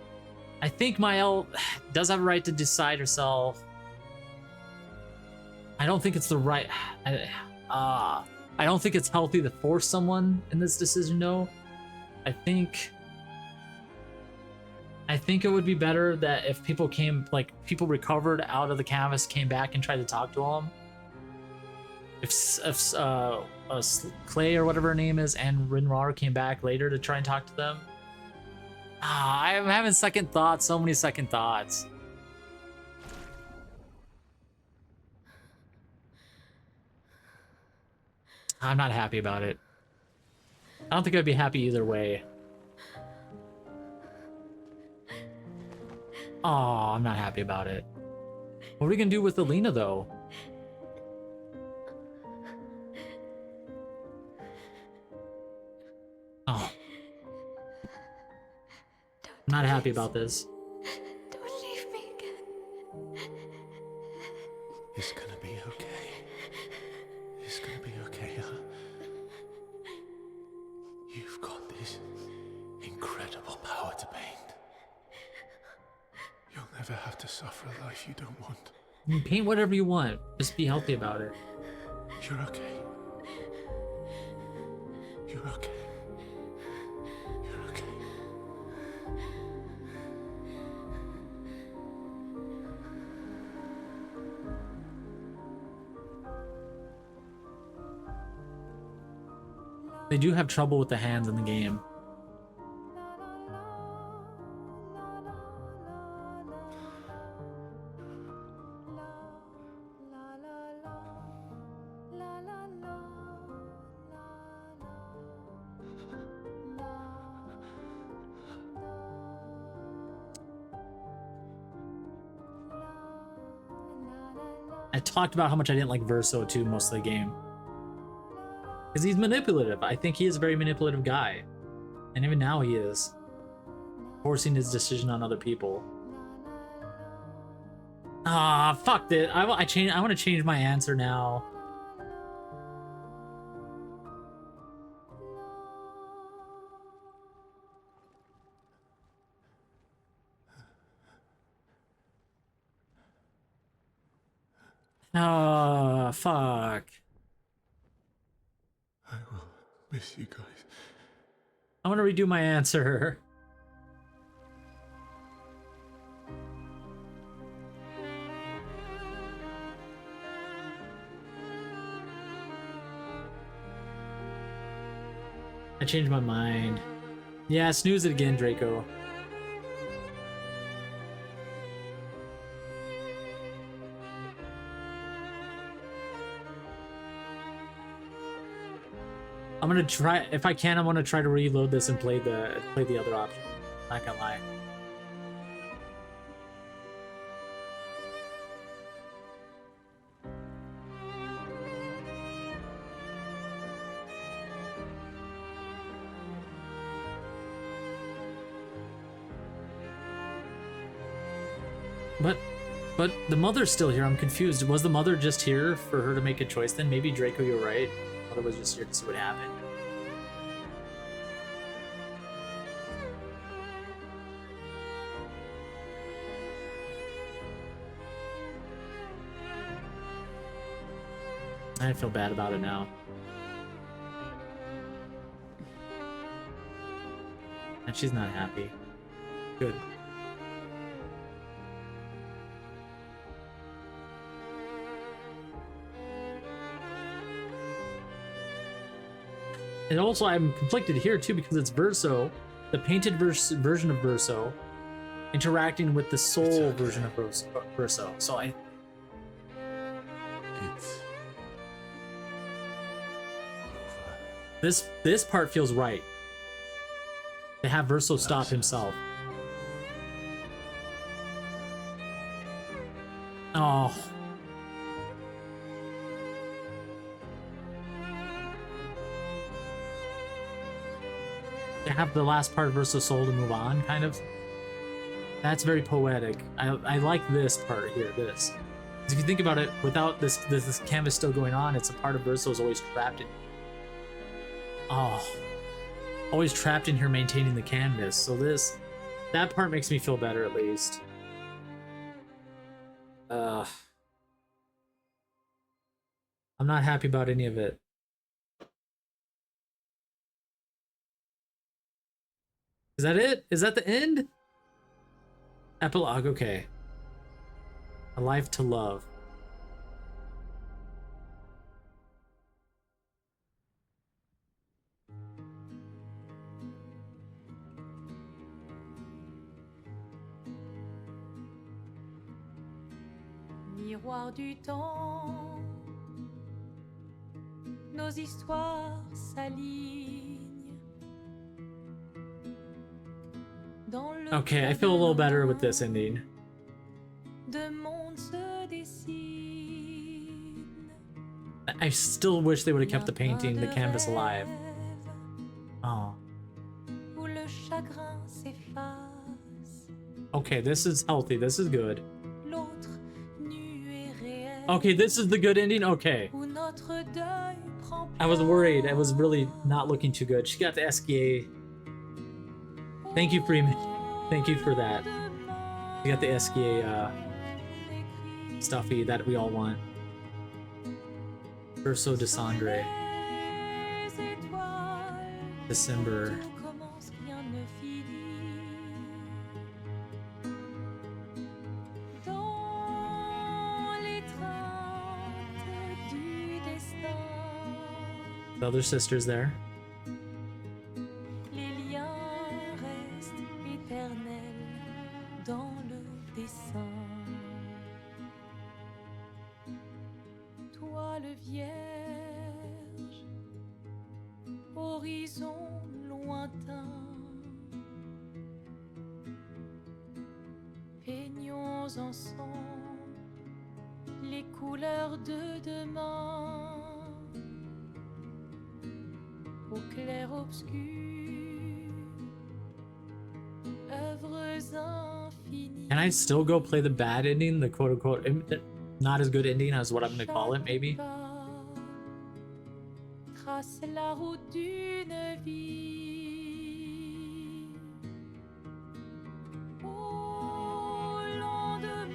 I think Mael does have a right to decide herself. I don't think it's the right... I don't think it's healthy to force someone in this decision, though. I think it would be better that if people came, like, people recovered out of the canvas, came back and tried to talk to them. If Clay or whatever her name is and Rinrar came back later to try and talk to them. I'm having second thoughts, so many second thoughts. I'm not happy about it. I don't think I'd be happy either way. Oh, I'm not happy about it. What are we gonna do with Alina, though? Oh. I'm not happy about this. Don't leave me again. It's gonna be okay. It's gonna be okay, huh? You've got this incredible power to paint. You'll never have to suffer a life you don't want. You can paint whatever you want. Just be healthy about it. You're okay. You're okay. You're okay. They do have trouble with the hands in the game. I talked about how much I didn't like Verso too most of the game. Because he's manipulative. I think he is a very manipulative guy. And even now he is. Forcing his decision on other people. Ah, fuck it. I want to change my answer now. Ah, fuck. I will miss you guys. I want to redo my answer. I changed my mind. Yeah, snooze it again, Draco. I'm gonna try, if I can, I'm gonna try to reload this and play the other option. Not gonna lie. But the mother's still here. I'm confused. Was the mother just here for her to make a choice then? Maybe Draco, you're right. The mother was just here to see what happened. I feel bad about it now. And she's not happy. Good. And also, I'm conflicted here too because it's Verso, the painted version of Verso, interacting with the soul version of Verso. So this part feels right. To have Verso stop himself. Oh. To have the last part of Verso's soul to move on, kind of. That's very poetic. I like this part here, this. 'Cause if you think about it, without this canvas still going on, it's a part of Verso's always trapped in. Oh. Always trapped in here maintaining the canvas. So that part makes me feel better at least. I'm not happy about any of it. Is that it? Is that the end? Epilogue, okay. A life to love. Miroir du temps, nos histoires s'alignent. Dans le Okay, I feel a little better with this ending. deux mondes se dessinent. I still wish they would have kept the painting, the canvas alive. Oh. Où le chagrin s'efface, Okay, this is healthy. This is good. l'autre nu et réel. Okay, this is the good ending? Okay. Où notre deuil prend I was worried. I was really not looking too good. She got the SKA. Thank you, Freeman. Thank you for that. You got the SKA stuffy that we all want. Verso de Sangre. les étoiles. December. Tout commence, rien ne finit. Dans l'étreinte du destin, The other sister's there. les liens restent éternels dans le dessin. Toile vierge, horizon lointain, peignons ensemble les couleurs de demain. Au clair obscur, œuvres infinies. Can I still go play the bad ending? The quote unquote not as good ending as what I'm gonna call it, maybe? Trace la route d'une vie. Au lendemain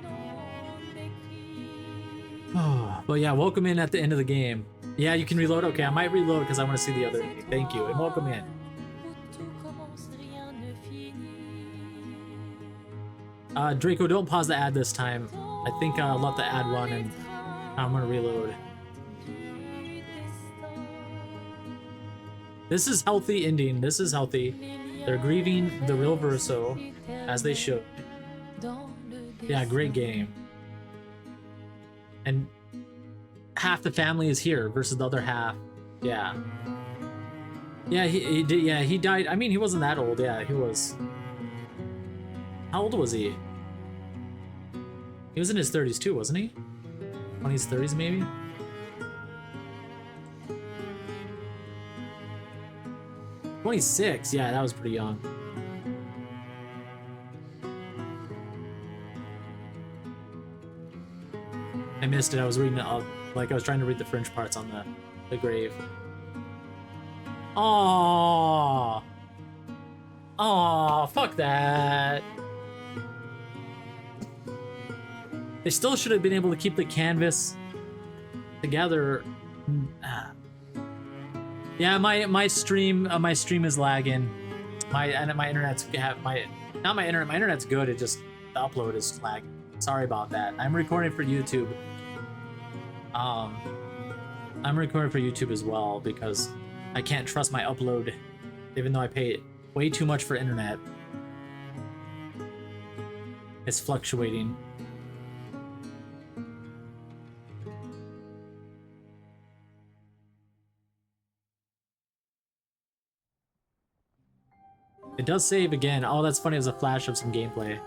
non écrit. Oh, but yeah, welcome in at the end of the game. Yeah, you can reload. Okay, I might reload because I want to see the other ending. Thank you, and welcome in. Où tout commence, rien ne finit. Draco, don't pause the ad this time. I think I'll let the ad run and I'm gonna reload. Du destin. This is healthy ending. This is healthy. They're grieving the real Verso, as they should. Dans le Yeah, great game. And half the family is here versus the other half. Yeah. Yeah, he did. Yeah, he died. I mean, he wasn't that old. Yeah, he was. How old was he? He was in his 30s too, wasn't he? 20s, 30s maybe? "26, yeah, that was pretty young. I missed it. I was reading it up, like I was trying to read the French parts on the grave. Aww. Aww, fuck that. They still should have been able to keep the canvas together. Yeah, my stream is lagging. My internet's my internet's good. It just the upload is lagging. Sorry about that. I'm recording for YouTube. I'm recording for YouTube as well because I can't trust my upload, even though I pay way too much for internet. It's fluctuating. It does save again. Oh, that's funny. There's a flash of some gameplay.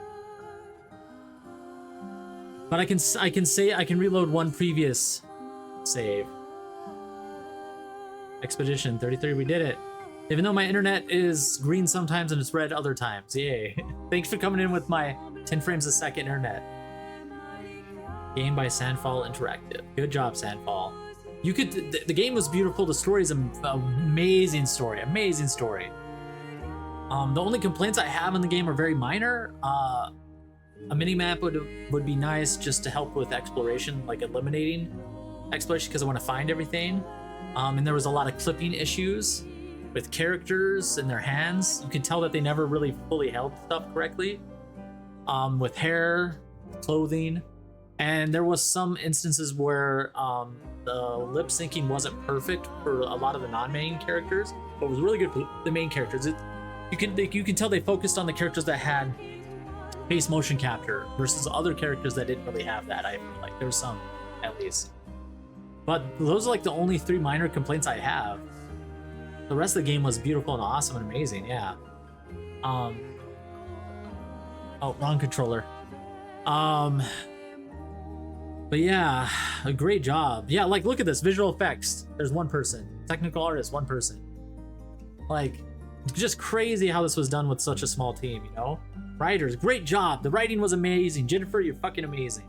But I can reload one previous save. Expedition 33, we did it. Even though my internet is green sometimes and it's red other times. Yay. Thanks for coming in with my 10 frames a second internet. Game by Sandfall Interactive. Good job, Sandfall. You could, the game was beautiful. The story is an amazing story, amazing story. The only complaints I have in the game are very minor. A mini map would be nice just to help with exploration, like eliminating exploration because I want to find everything. And there was a lot of clipping issues with characters and their hands. You can tell that they never really fully held stuff correctly. With hair, clothing, and there was some instances where the lip syncing wasn't perfect for a lot of the non-main characters, but it was really good for the main characters. You can tell they focused on the characters that had face motion capture versus other characters that didn't really have that. I feel like there was some, at least. But those are like the only 3 minor complaints I have. The rest of the game was beautiful and awesome and amazing. Yeah. Oh, wrong controller. But yeah, a great job. Yeah, like look at this, visual effects. There's 1 person. Technical artist, 1 person. Like, just crazy how this was done with such a small team, you know? Writers, great job. The writing was amazing. Jennifer, you're fucking amazing.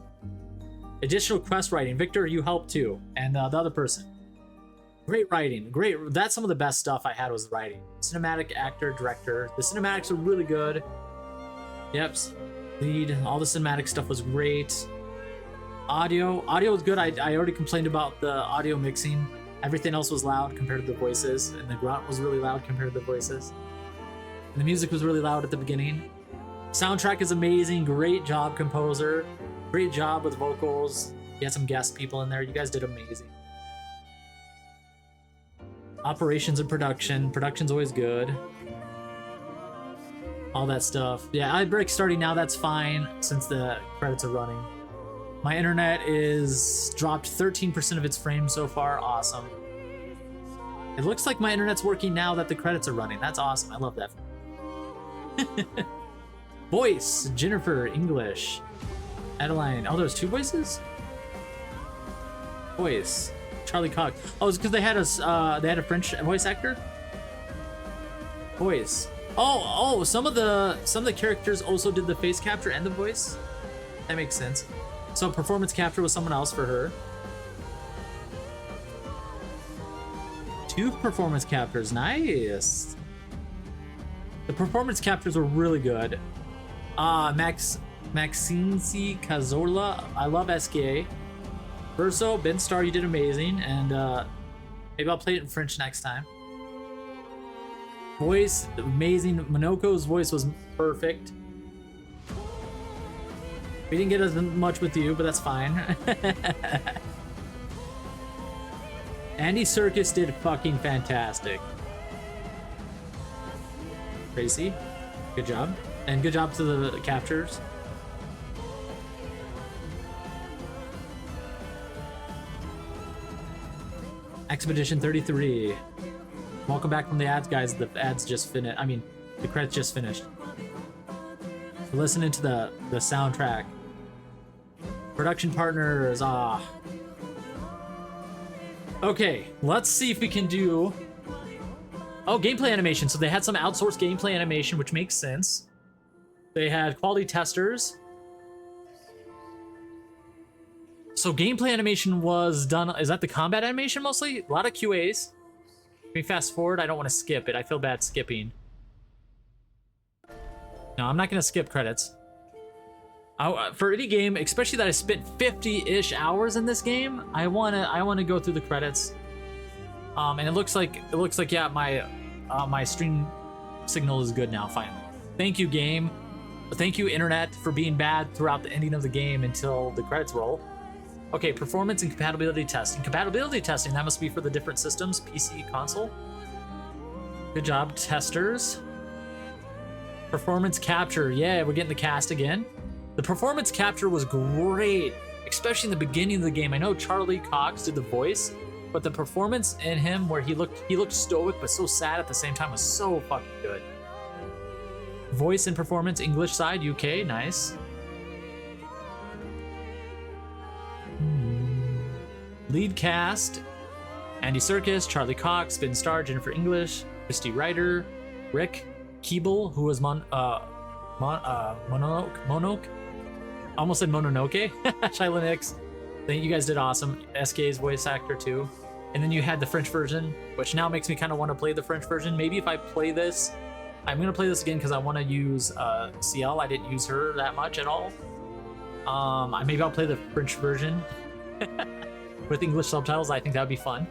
Additional quest writing. Victor, you helped too. And the other person. Great writing. Great. That's some of the best stuff I had was the writing. Cinematic actor, director. The cinematics are really good. Yep. Lead. All the cinematic stuff was great. Audio was good. I already complained about the audio mixing. Everything else was loud compared to the voices, and the grunt was really loud compared to the voices. And the music was really loud at the beginning. Soundtrack is amazing. Great job, composer. Great job with vocals. You had some guest people in there. You guys did amazing. Operations and production. Production's always good. All that stuff. Yeah, I break starting now. That's fine since the credits are running. My internet is dropped 13% of its frames so far. Awesome. It looks like my internet's working now that the credits are running. That's awesome. I love that. Voice, Jennifer, English. Adeline. Oh, there's 2 voices? Voice. Charlie Cox. Oh, it's because they had a French voice actor? Voice. Oh, some of the characters also did the face capture and the voice. That makes sense. So performance capture was someone else for her. 2 performance captures, nice. The performance captures were really good. Maxinci Cazorla, I love SKA. Verso, Ben Star, you did amazing, and maybe I'll play it in French next time. Voice, amazing. Monoko's voice was perfect. We didn't get as much with you, but that's fine. Andy Serkis did fucking fantastic. Tracy, good job. And good job to the captures. Expedition 33. Welcome back from the ads, guys. The ads just finished. I mean, the credits just finished. We're listening to the soundtrack. Production partners, Okay, let's see if we can do... Oh, gameplay animation. So they had some outsourced gameplay animation, which makes sense. They had quality testers. So gameplay animation was done... Is that the combat animation mostly? A lot of QAs. Let me fast forward. I don't want to skip it. I feel bad skipping. No, I'm not going to skip credits. For any game, especially that I spent 50-ish hours in this game, I wanna go through the credits. And it looks like yeah, my stream signal is good now finally. Thank you, game. Thank you, internet, for being bad throughout the ending of the game until the credits roll. Okay, performance and compatibility testing. Compatibility testing, that must be for the different systems, PC, console. Good job, testers. Performance capture, yeah, we're getting the cast again. The performance capture was great, especially in the beginning of the game. I know Charlie Cox did the voice, but the performance in him where he looked stoic but so sad at the same time was so fucking good. Voice and performance, English side, UK, nice. Lead cast, Andy Serkis, Charlie Cox, Ben Starr, Jennifer English, Christy Ryder, Rick Keeble, who was Mononoke. Almost said Mononoke. Shyla Nix. I think you guys did awesome. SK's voice actor too. And then you had the French version, which now makes me kind of want to play the French version. Maybe if I play this, I'm going to play this again because I want to use CL. I didn't use her that much at all. Maybe I'll play the French version with English subtitles. I think that would be fun.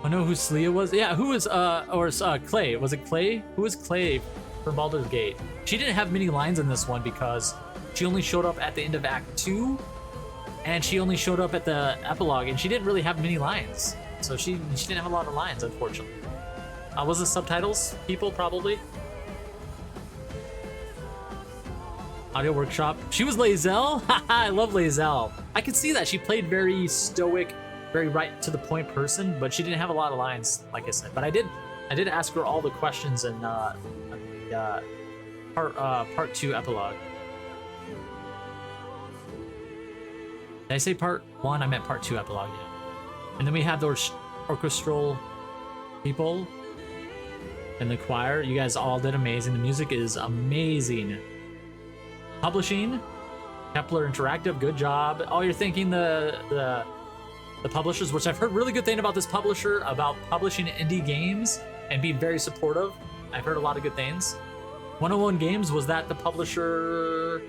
I know who Sleia was. Yeah, who was Clay? Was it Clay? Who was Clay from Baldur's Gate? She didn't have many lines in this one because she only showed up at the end of Act 2, and she only showed up at the epilogue, and she didn't really have many lines. So she didn't have a lot of lines, unfortunately. Was it subtitles? People, probably. Audio workshop. She was Lae'zel? Haha, I love Lae'zel. I could see that. She played very stoic, very right to the point person, but she didn't have a lot of lines, like I said. But I did ask her all the questions in the part 2 epilogue. Did I say part 1? I meant part 2 epilogue, yeah. And then we have those orchestral people and the choir. You guys all did amazing. The music is amazing. Publishing, Kepler Interactive, good job. Oh, you're thanking the publishers, which I've heard really good thing about this publisher, about publishing indie games and being very supportive. I've heard a lot of good things. 101 Games, was that the publisher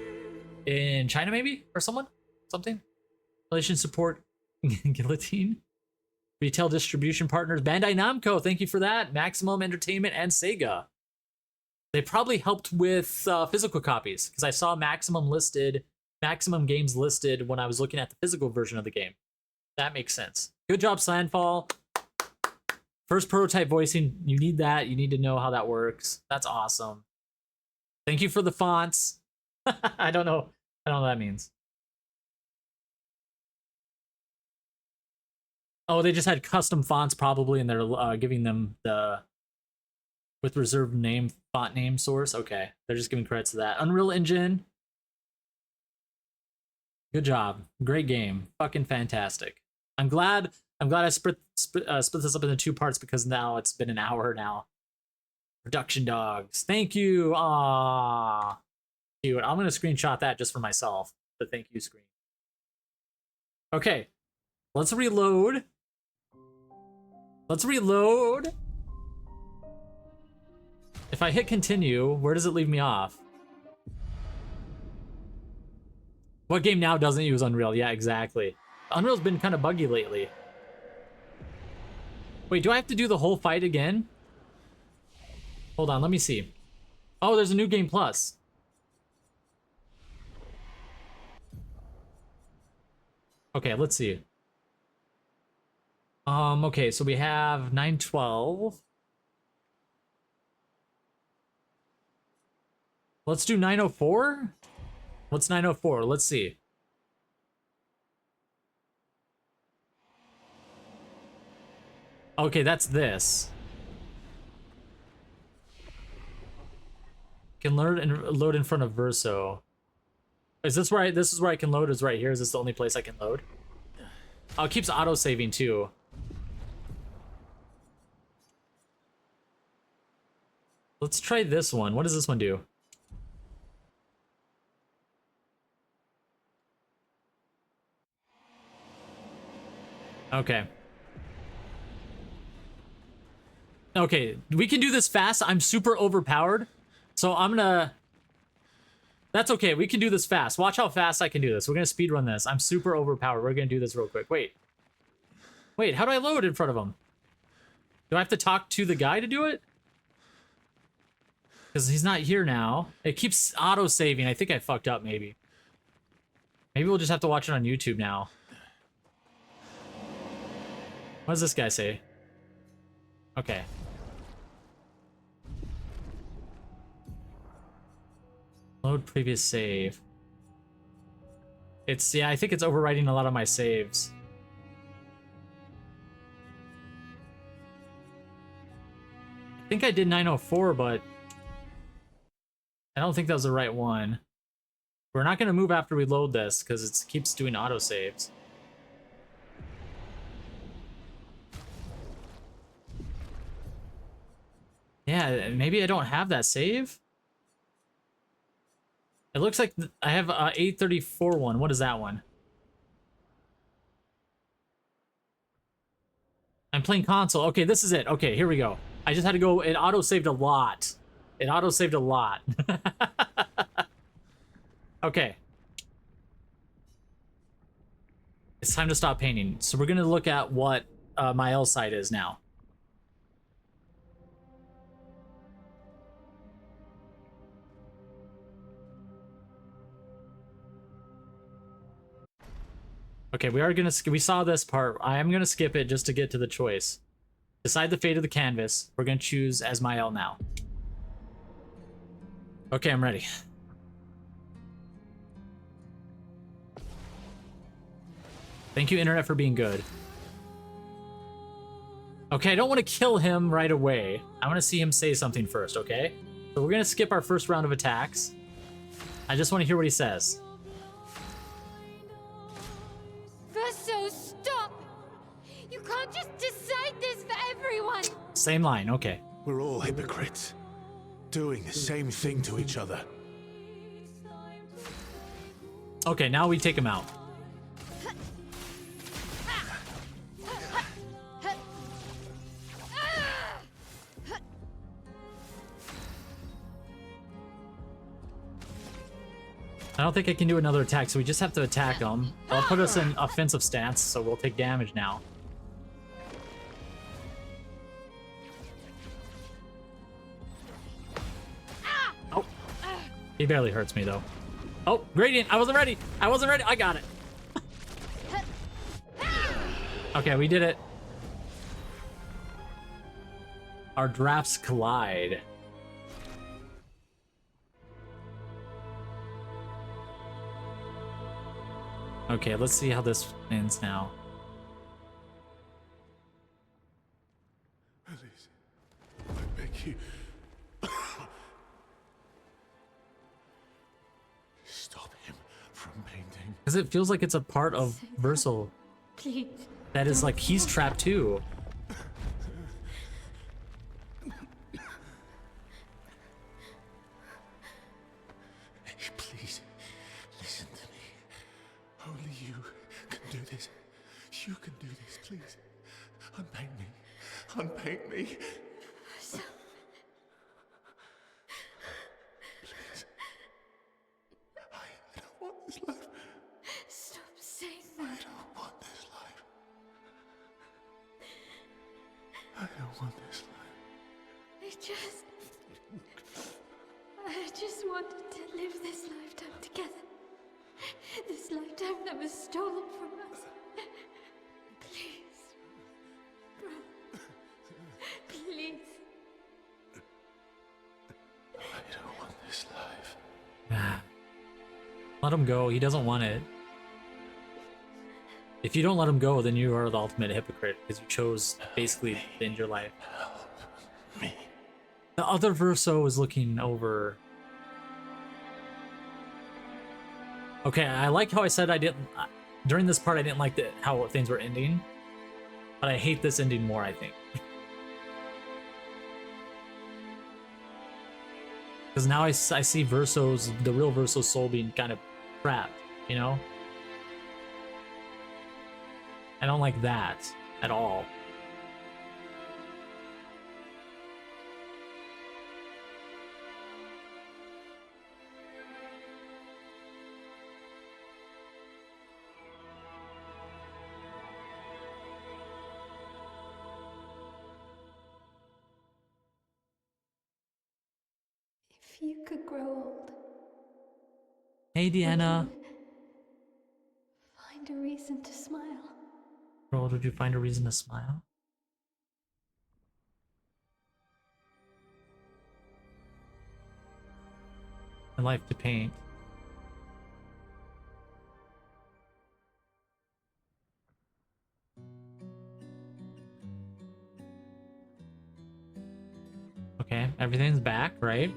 in China maybe? Or something? Relation support, Guillotine. Retail distribution partners, Bandai Namco, thank you for that. Maximum Entertainment and Sega. They probably helped with physical copies, because I saw Maximum Games listed when I was looking at the physical version of the game. That makes sense. Good job, Slandfall. First prototype voicing, you need that. You need to know how that works. That's awesome. Thank you for the fonts. I don't know what that means. Oh, they just had custom fonts probably, and they're giving them the with reserved name font name source. Okay, they're just giving credits to that. Unreal Engine. Good job. Great game. Fucking fantastic. I'm glad I split this up into 2 parts because now it's been an hour now. Production dogs. Thank you. Ah, cute. I'm gonna screenshot that just for myself. The thank you screen. Okay, let's reload. If I hit continue, where does it leave me off? What game now doesn't use Unreal? Yeah, exactly. Unreal's been kind of buggy lately. Wait, do I have to do the whole fight again? Hold on, let me see. Oh, there's a new game plus. Okay, let's see. Okay, so we have 912. Let's do 904? What's 904? Let's see. Okay, that's this. Can load in front of Verso. Is this right? This is where I can load, is right here. Is this the only place I can load? Oh, it keeps auto-saving too. Let's try this one. What does this one do? Okay. Okay, we can do this fast. I'm super overpowered. So I'm gonna... That's okay, we can do this fast. Watch how fast I can do this. We're gonna speedrun this. I'm super overpowered. We're gonna do this real quick. Wait, how do I load in front of him? Do I have to talk to the guy to do it? Because he's not here now. It keeps auto-saving. I think I fucked up, maybe. Maybe we'll just have to watch it on YouTube now. What does this guy say? Okay. Load previous save. It's, yeah, I think it's overwriting a lot of my saves. I think I did 904, but I don't think that was the right one. We're not going to move after we load this because it keeps doing autosaves. Yeah, maybe I don't have that save. It looks like I have a 834 one. What is that one? I'm playing console. Okay, this is it. Okay, here we go. I just had to go. It auto-saved a lot. It auto-saved a lot. Okay. It's time to stop painting. So we're going to look at what my L side is now. Okay, we are gonna we saw this part. I am gonna skip it just to get to the choice. Decide the fate of the canvas. We're gonna choose Asmael now. Okay, I'm ready. Thank you, internet, for being good. Okay, I don't want to kill him right away. I want to see him say something first, okay? So we're gonna skip our first round of attacks. I just want to hear what he says. Verso, stop! You can't just decide this for everyone! Same line, okay. We're all hypocrites, doing the same thing to each other. Okay, now we take him out. I don't think I can do another attack, so we just have to attack him. I'll put us in offensive stance, so we'll take damage now. Oh, he barely hurts me though. Oh, gradient! I wasn't ready. I wasn't ready. I got it. Okay, we did it. Our drafts collide. Okay, let's see how this ends now. Please, I beg you. Stop him from painting. Because it feels like it's a part of Verso. Please. That is like, he's trapped too. Please, listen to me. Only you can do this. You can do this, please. Unpaint me. Unpaint me. Please. I don't want this life. Stop saying I that. don't want this life. I don't want this life. I just wanted to live this lifetime together. This lifetime that was stolen from us. Please. Brother. Please. I don't want this life. Let him go. He doesn't want it. If you don't let him go, then you are the ultimate hypocrite because you chose basically to end your life. Me. The other Verso is looking over. Okay, I like how I said I didn't... During this part, I didn't like how things were ending. But I hate this ending more, I think. Because now I see Verso's... The real Verso's soul being kind of trapped, you know? I don't like that at all. If you could grow old, Hey, Deanna. find a reason to smile. Girl, did you find a reason to smile? A life to paint. Okay, everything's back, right?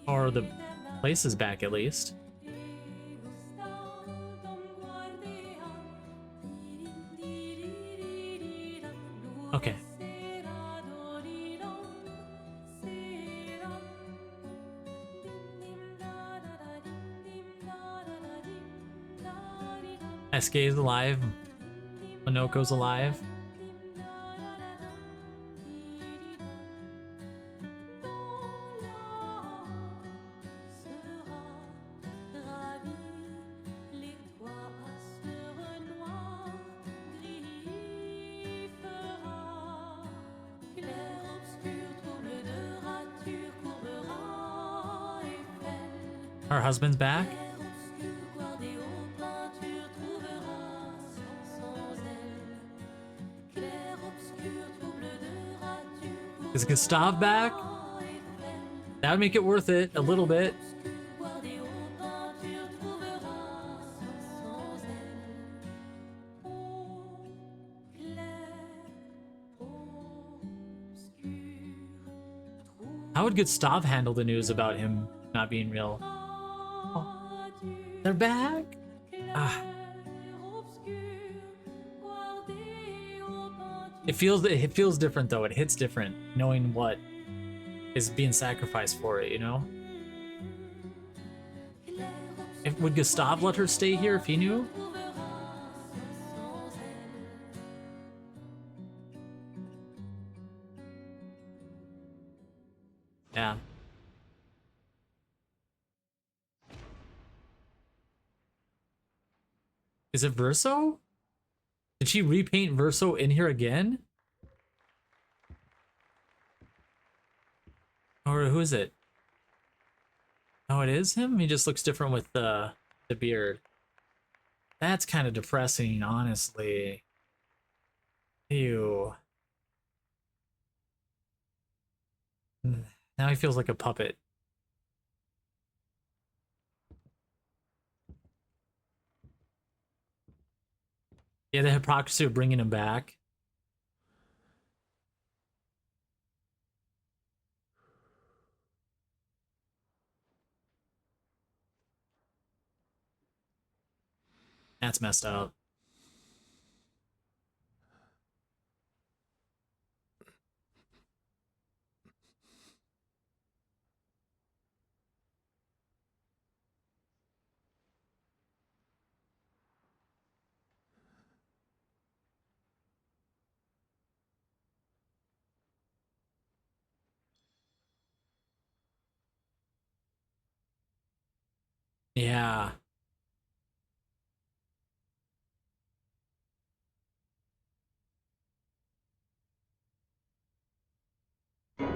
Or the place is back at least. Okay. Eske's alive. Minoko's alive. Her husband's back. Is Gustav back? That would make it worth it a little bit. How would Gustav handle the news about him not being real? Oh, they're back? Ah. It feels different though. It hits different knowing what is being sacrificed for it, you know? Would Gustav let her stay here if he knew? Yeah. Is it Verso? Did she repaint Verso in here again? Or who is it? Oh, it is him? He just looks different with the beard. That's kind of depressing, honestly. Ew. Now he feels like a puppet. Yeah, the hypocrisy of bringing him back. That's messed up. Yeah.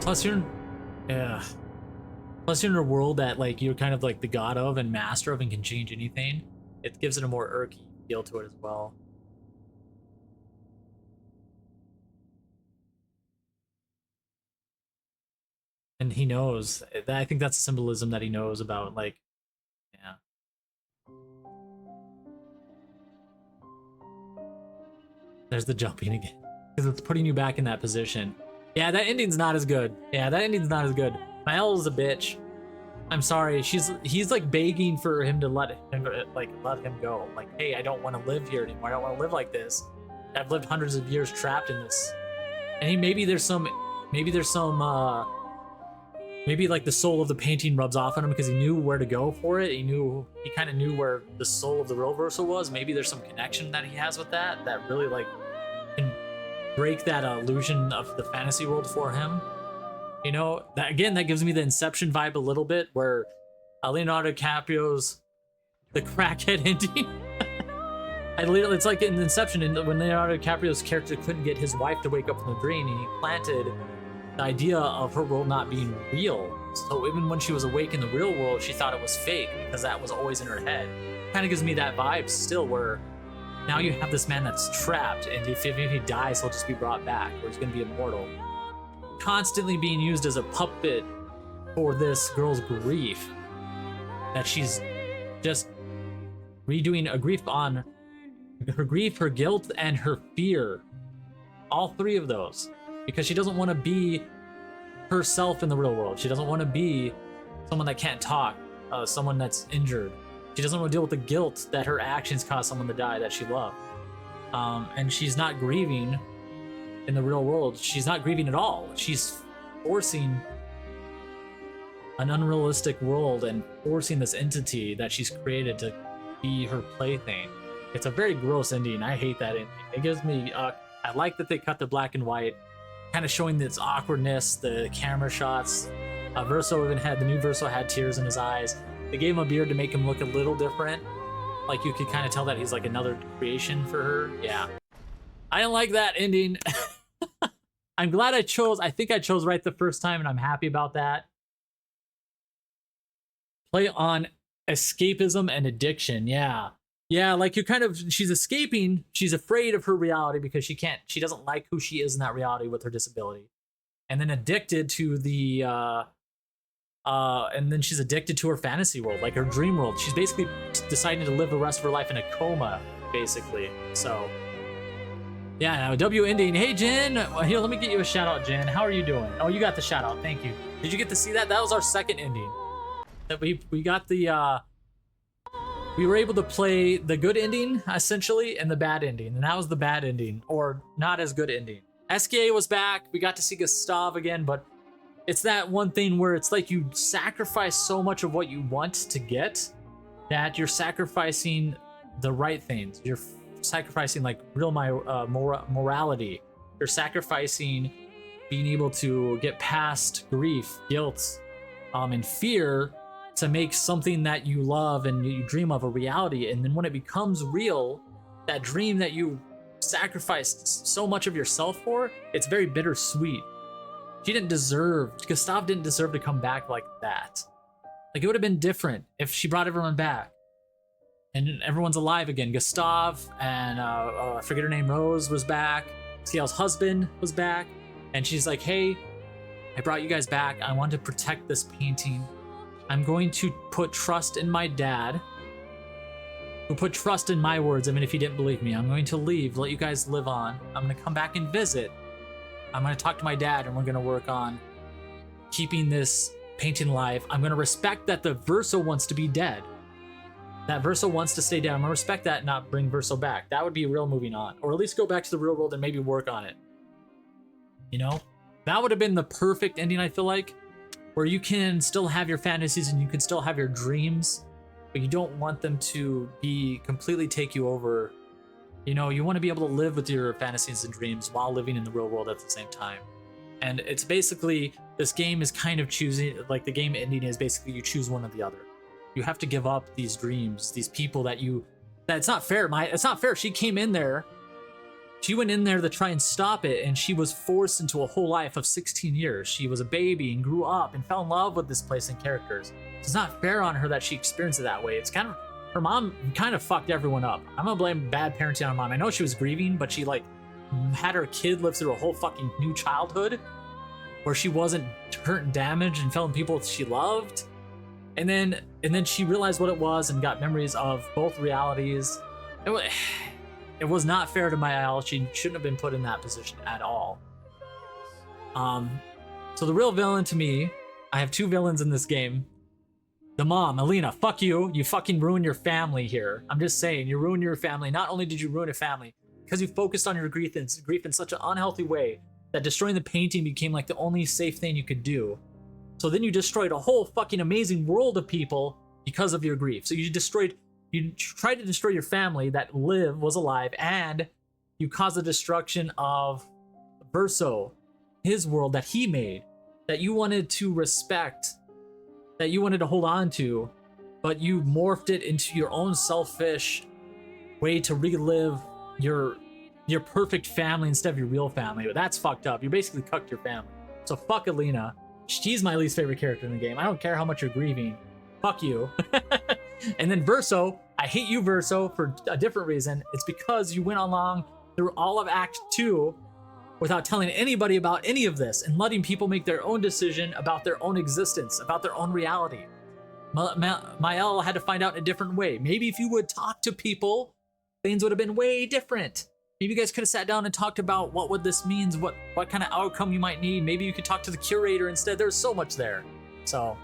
Plus you're yeah. Plus you're in a world that like you're kind of like the god of and master of and can change anything. It gives it a more irky feel to it as well. And he knows. I think that's a symbolism that he knows about, like, yeah. There's the jumping again. Because it's putting you back in that position. Yeah, that ending's not as good. Yeah, that ending's not as good. Mael's a bitch. I'm sorry. He's like begging for him to let him go. Like, hey, I don't want to live here anymore. I don't want to live like this. I've lived hundreds of years trapped in this. And maybe like the soul of the painting rubs off on him because he knew where to go for it. He kind of knew where the soul of the real Verso was. Maybe there's some connection that he has with that really like can break that illusion of the fantasy world for him. You know, that gives me the Inception vibe a little bit, where Leonardo DiCaprio's the crackhead ending. It's like in Inception, when Leonardo DiCaprio's character couldn't get his wife to wake up from the dream, and he planted the idea of her world not being real. So even when she was awake in the real world, she thought it was fake because that was always in her head. Kind of gives me that vibe still, where now you have this man that's trapped, and if he dies, he'll just be brought back, or he's going to be immortal. Constantly being used as a puppet for this girl's grief. That she's just redoing a grief on her grief, her guilt, and her fear. All three of those. Because she doesn't want to be herself in the real world. She doesn't want to be someone that can't talk, someone that's injured. She doesn't want to deal with the guilt that her actions caused someone to die that she loved. And she's not grieving in the real world. She's not grieving at all. She's forcing an unrealistic world and forcing this entity that she's created to be her plaything. It's a very gross ending. I hate that ending. It gives me, I like that they cut the black and white, kind of showing this awkwardness, the camera shots. Verso even had, the new Verso had tears in his eyes. They gave him a beard to make him look a little different. Like you could kind of tell that he's like another creation for her. Yeah. I didn't like that ending. I'm glad I think I chose right the first time, and I'm happy about that. Play on escapism and addiction. Yeah. Yeah, like she's escaping, she's afraid of her reality because she doesn't like who she is in that reality with her disability. And then addicted to and then she's addicted to her fantasy world, like her dream world. She's basically deciding to live the rest of her life in a coma, basically. So, yeah, now W ending. Hey, Jen. Here, let me get you a shout out, Jen. How are you doing? Oh, you got the shout out. Thank you. Did you get to see that? That was our second ending. That we got the, we were able to play the good ending, essentially, and the bad ending. And that was the bad ending, or not as good ending. SKA was back. We got to see Gustav again, but it's that one thing where it's like you sacrifice so much of what you want to get that you're sacrificing the right things. You're sacrificing like real morality. You're sacrificing being able to get past grief, guilt, and fear to make something that you love and you dream of a reality. And then when it becomes real, that dream that you sacrificed so much of yourself for, it's very bittersweet. Gustav didn't deserve to come back like that. Like, it would have been different if she brought everyone back and everyone's alive again. Gustav and I forget her name, Rose was back. Ciel's husband was back, and she's like, hey, I brought you guys back. I want to protect this painting. I'm going to put trust in my dad, who put trust in my words, even if he didn't believe me. I'm going to leave, let you guys live on. I'm going to come back and visit. I'm going to talk to my dad, and we're going to work on keeping this painting alive. I'm going to respect that the Verso wants to be dead. That Verso wants to stay dead. I'm going to respect that and not bring Verso back. That would be real moving on. Or at least go back to the real world and maybe work on it. You know? That would have been the perfect ending, I feel like. Where you can still have your fantasies and you can still have your dreams, but you don't want them to be completely take you over. You know, you want to be able to live with your fantasies and dreams while living in the real world at the same time. And it's basically, this game is kind of choosing, like the game ending is basically you choose one or the other. You have to give up these dreams, these people that it's not fair. It's not fair. She came in there, she went in there to try and stop it, and she was forced into a whole life of 16 years. She was a baby and grew up and fell in love with this place and characters. It's not fair on her that she experienced it that way. It's kind of, her mom kind of fucked everyone up. I'm gonna blame bad parenting on her mom. I know she was grieving, but she like had her kid live through a whole fucking new childhood where she wasn't hurt and damaged and fell in people she loved. And then she realized what it was and got memories of both realities. It was not fair to Mael. She shouldn't have been put in that position at all. So the real villain to me, I have two villains in this game. The mom, Alina, fuck you. You fucking ruined your family here. I'm just saying, you ruined your family. Not only did you ruin a family, because you focused on your grief in such an unhealthy way that destroying the painting became like the only safe thing you could do. So then you destroyed a whole fucking amazing world of people because of your grief. So you tried to destroy your family that was alive, and you caused the destruction of Verso, his world that he made, that you wanted to respect, that you wanted to hold on to, but you morphed it into your own selfish way to relive your perfect family instead of your real family. But that's fucked up. You basically cucked your family. So fuck Alina. She's my least favorite character in the game. I don't care how much you're grieving. Fuck you. And then Verso, I hate you, Verso, for a different reason. It's because you went along through all of Act 2 without telling anybody about any of this and letting people make their own decision about their own existence, about their own reality. Mael had to find out in a different way. Maybe if you would talk to people, things would have been way different. Maybe you guys could have sat down and talked about what would this means, what kind of outcome you might need. Maybe you could talk to the curator instead. There's so much there. So,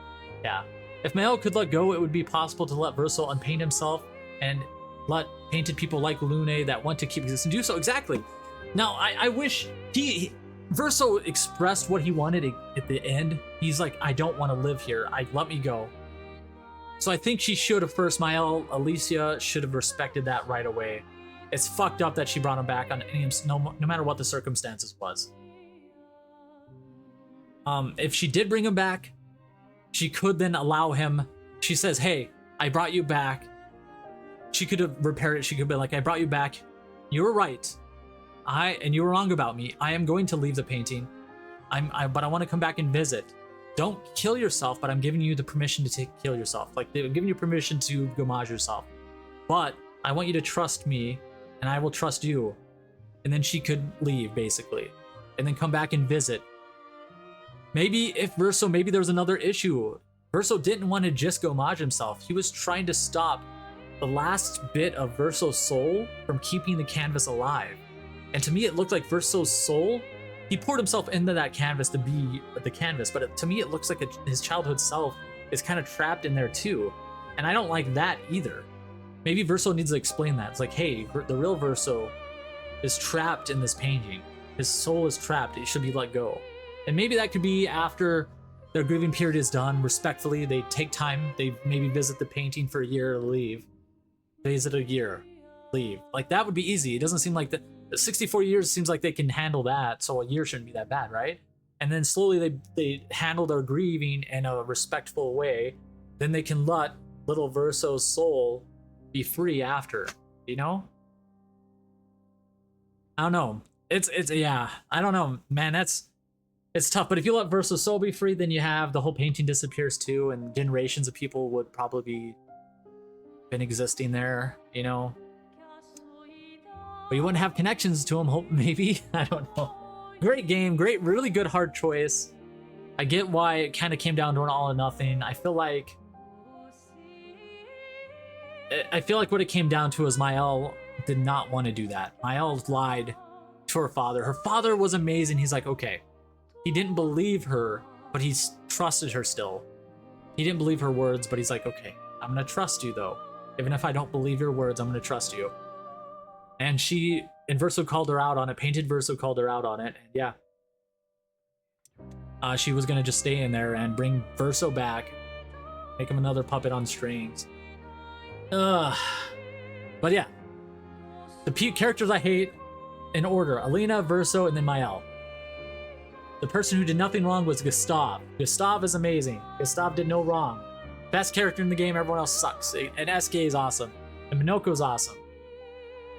yeah. If Mael could let go, it would be possible to let Verso unpaint himself and let painted people like Lune that want to keep existing do so. Exactly. Now, I wish Verso expressed what he wanted at the end. He's like, I don't want to live here. Let me go. So I think she should have first. Alicia should have respected that right away. It's fucked up that she brought him back on any, no matter what the circumstances was. If she did bring him back, she could then allow him. She says, "Hey, I brought you back." She could have repaired it. She could be like, "I brought you back. You were right. And you were wrong about me. I am going to leave the painting. But I want to come back and visit. Don't kill yourself, but I'm giving you the permission to kill yourself. Like, they're giving you permission to gomage yourself. But I want you to trust me, and I will trust you." And then she could leave, basically, and then come back and visit. Maybe if Verso, maybe there was another issue. Verso didn't want to just gomage himself. He was trying to stop the last bit of Verso's soul from keeping the canvas alive. And to me, it looked like Verso's soul, he poured himself into that canvas to be the canvas, but to me, it looks like his childhood self is kind of trapped in there too. And I don't like that either. Maybe Verso needs to explain that. It's like, hey, the real Verso is trapped in this painting. His soul is trapped. It should be let go. And maybe that could be after their grieving period is done. Respectfully, they take time. They maybe visit the painting for a year, leave. Visit a year, leave. Like, that would be easy. It doesn't seem like the 64 years seems like they can handle that, so a year shouldn't be that bad, right? And then slowly they handle their grieving in a respectful way. Then they can let little Verso's soul be free after, you know? I don't know. It's yeah, I don't know, man. It's tough. But if you let Verso's soul be free, then you have the whole painting disappears too, and generations of people would probably been existing there, you know. But you wouldn't have connections to him, hope maybe. I don't know. Great game, great, really good hard choice. I get why it kind of came down to an all or nothing. I feel like what it came down to is Mael did not want to do that. Mael lied to her father. Her father was amazing. He's like, okay. He didn't believe her, but he trusted her still. He didn't believe her words, but he's like, okay, I'm going to trust you though. Even if I don't believe your words, I'm going to trust you. And Verso called her out on it. Painted Verso called her out on it. And yeah. She was going to just stay in there and bring Verso back. Make him another puppet on strings. But yeah. The characters I hate in order. Alina, Verso, and then Mael. The person who did nothing wrong was Gustav. Gustav is amazing. Gustav did no wrong. Best character in the game, everyone else sucks. And SK is awesome. And Minoko's awesome.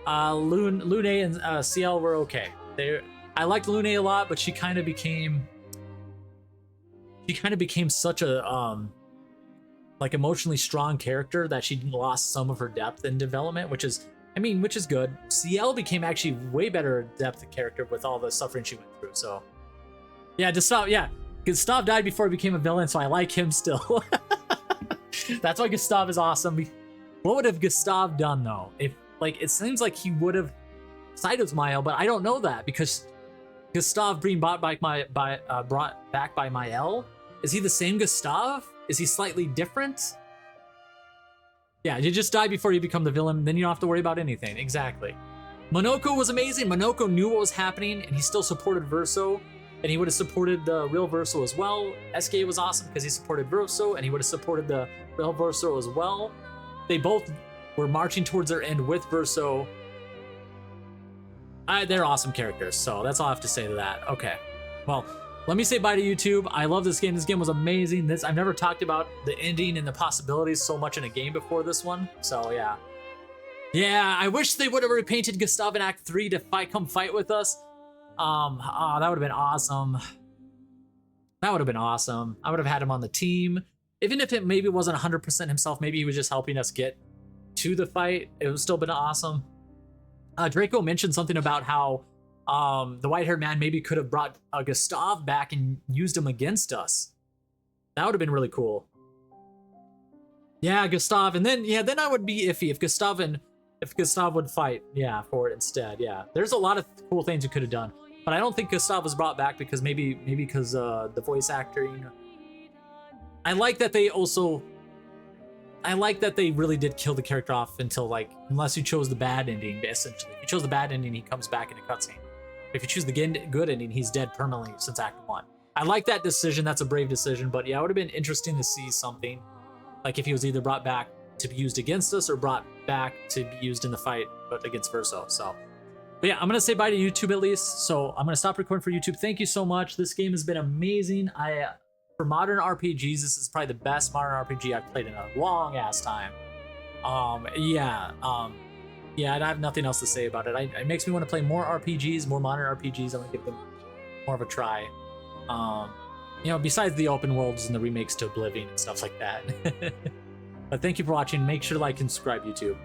Lune and CL were okay. I liked Lune a lot, but she kind of became such a like emotionally strong character that she lost some of her depth in development, which is good. CL became actually way better depth character with all the suffering she went through. So yeah, Gustav died before he became a villain, so I like him still. That's why Gustav is awesome. What would have Gustav done though? If it seems like he would have sided with Mael, but I don't know that because Gustav being brought back by Mael. Is he the same Gustav? Is he slightly different? Yeah, you just die before you become the villain, then you don't have to worry about anything. Exactly. Monoko was amazing. Monoko knew what was happening, and he still supported Verso, and he would have supported the real Verso as well. SK was awesome because he supported Verso, and he would have supported the real Verso as well. They both were marching towards their end with Verso. They're awesome characters, so that's all I have to say to that. Okay, well, let me say bye to YouTube. I love this game. This game was amazing. I've never talked about the ending and the possibilities so much in a game before this one, so yeah. Yeah, I wish they would have repainted Gustav in Act 3 to come fight with us. That would have been awesome. That would have been awesome. I would have had him on the team. Even if it maybe wasn't 100% himself, maybe he was just helping us get to the fight. It would still been awesome. Draco mentioned something about how the white-haired man maybe could have brought Gustav back and used him against us. That would have been really cool. Yeah, Gustav, and then I would be iffy if Gustav would fight, for it instead. Yeah, there's a lot of cool things you could have done, but I don't think Gustav was brought back because maybe because the voice acting. I like that they really did kill the character off until unless you chose the bad ending. Essentially, if you chose the bad ending, he comes back in a cutscene. If you choose the good ending, he's dead permanently since Act 1. I like that decision. That's a brave decision, but yeah, it would have been interesting to see something Like if he was either brought back to be used against us or brought back to be used in the fight, but against Verso. So, but yeah, I'm gonna say bye to YouTube at least. So I'm gonna stop recording for YouTube. Thank you so much. This game has been amazing. For modern RPGs, this is probably the best modern RPG I've played in a long ass time. Yeah, I have nothing else to say about it. It makes me want to play more RPGs, more modern RPGs. I want to give them more of a try. You know, besides the open worlds and the remakes to Oblivion and stuff like that. But thank you for watching. Make sure to like and subscribe, YouTube.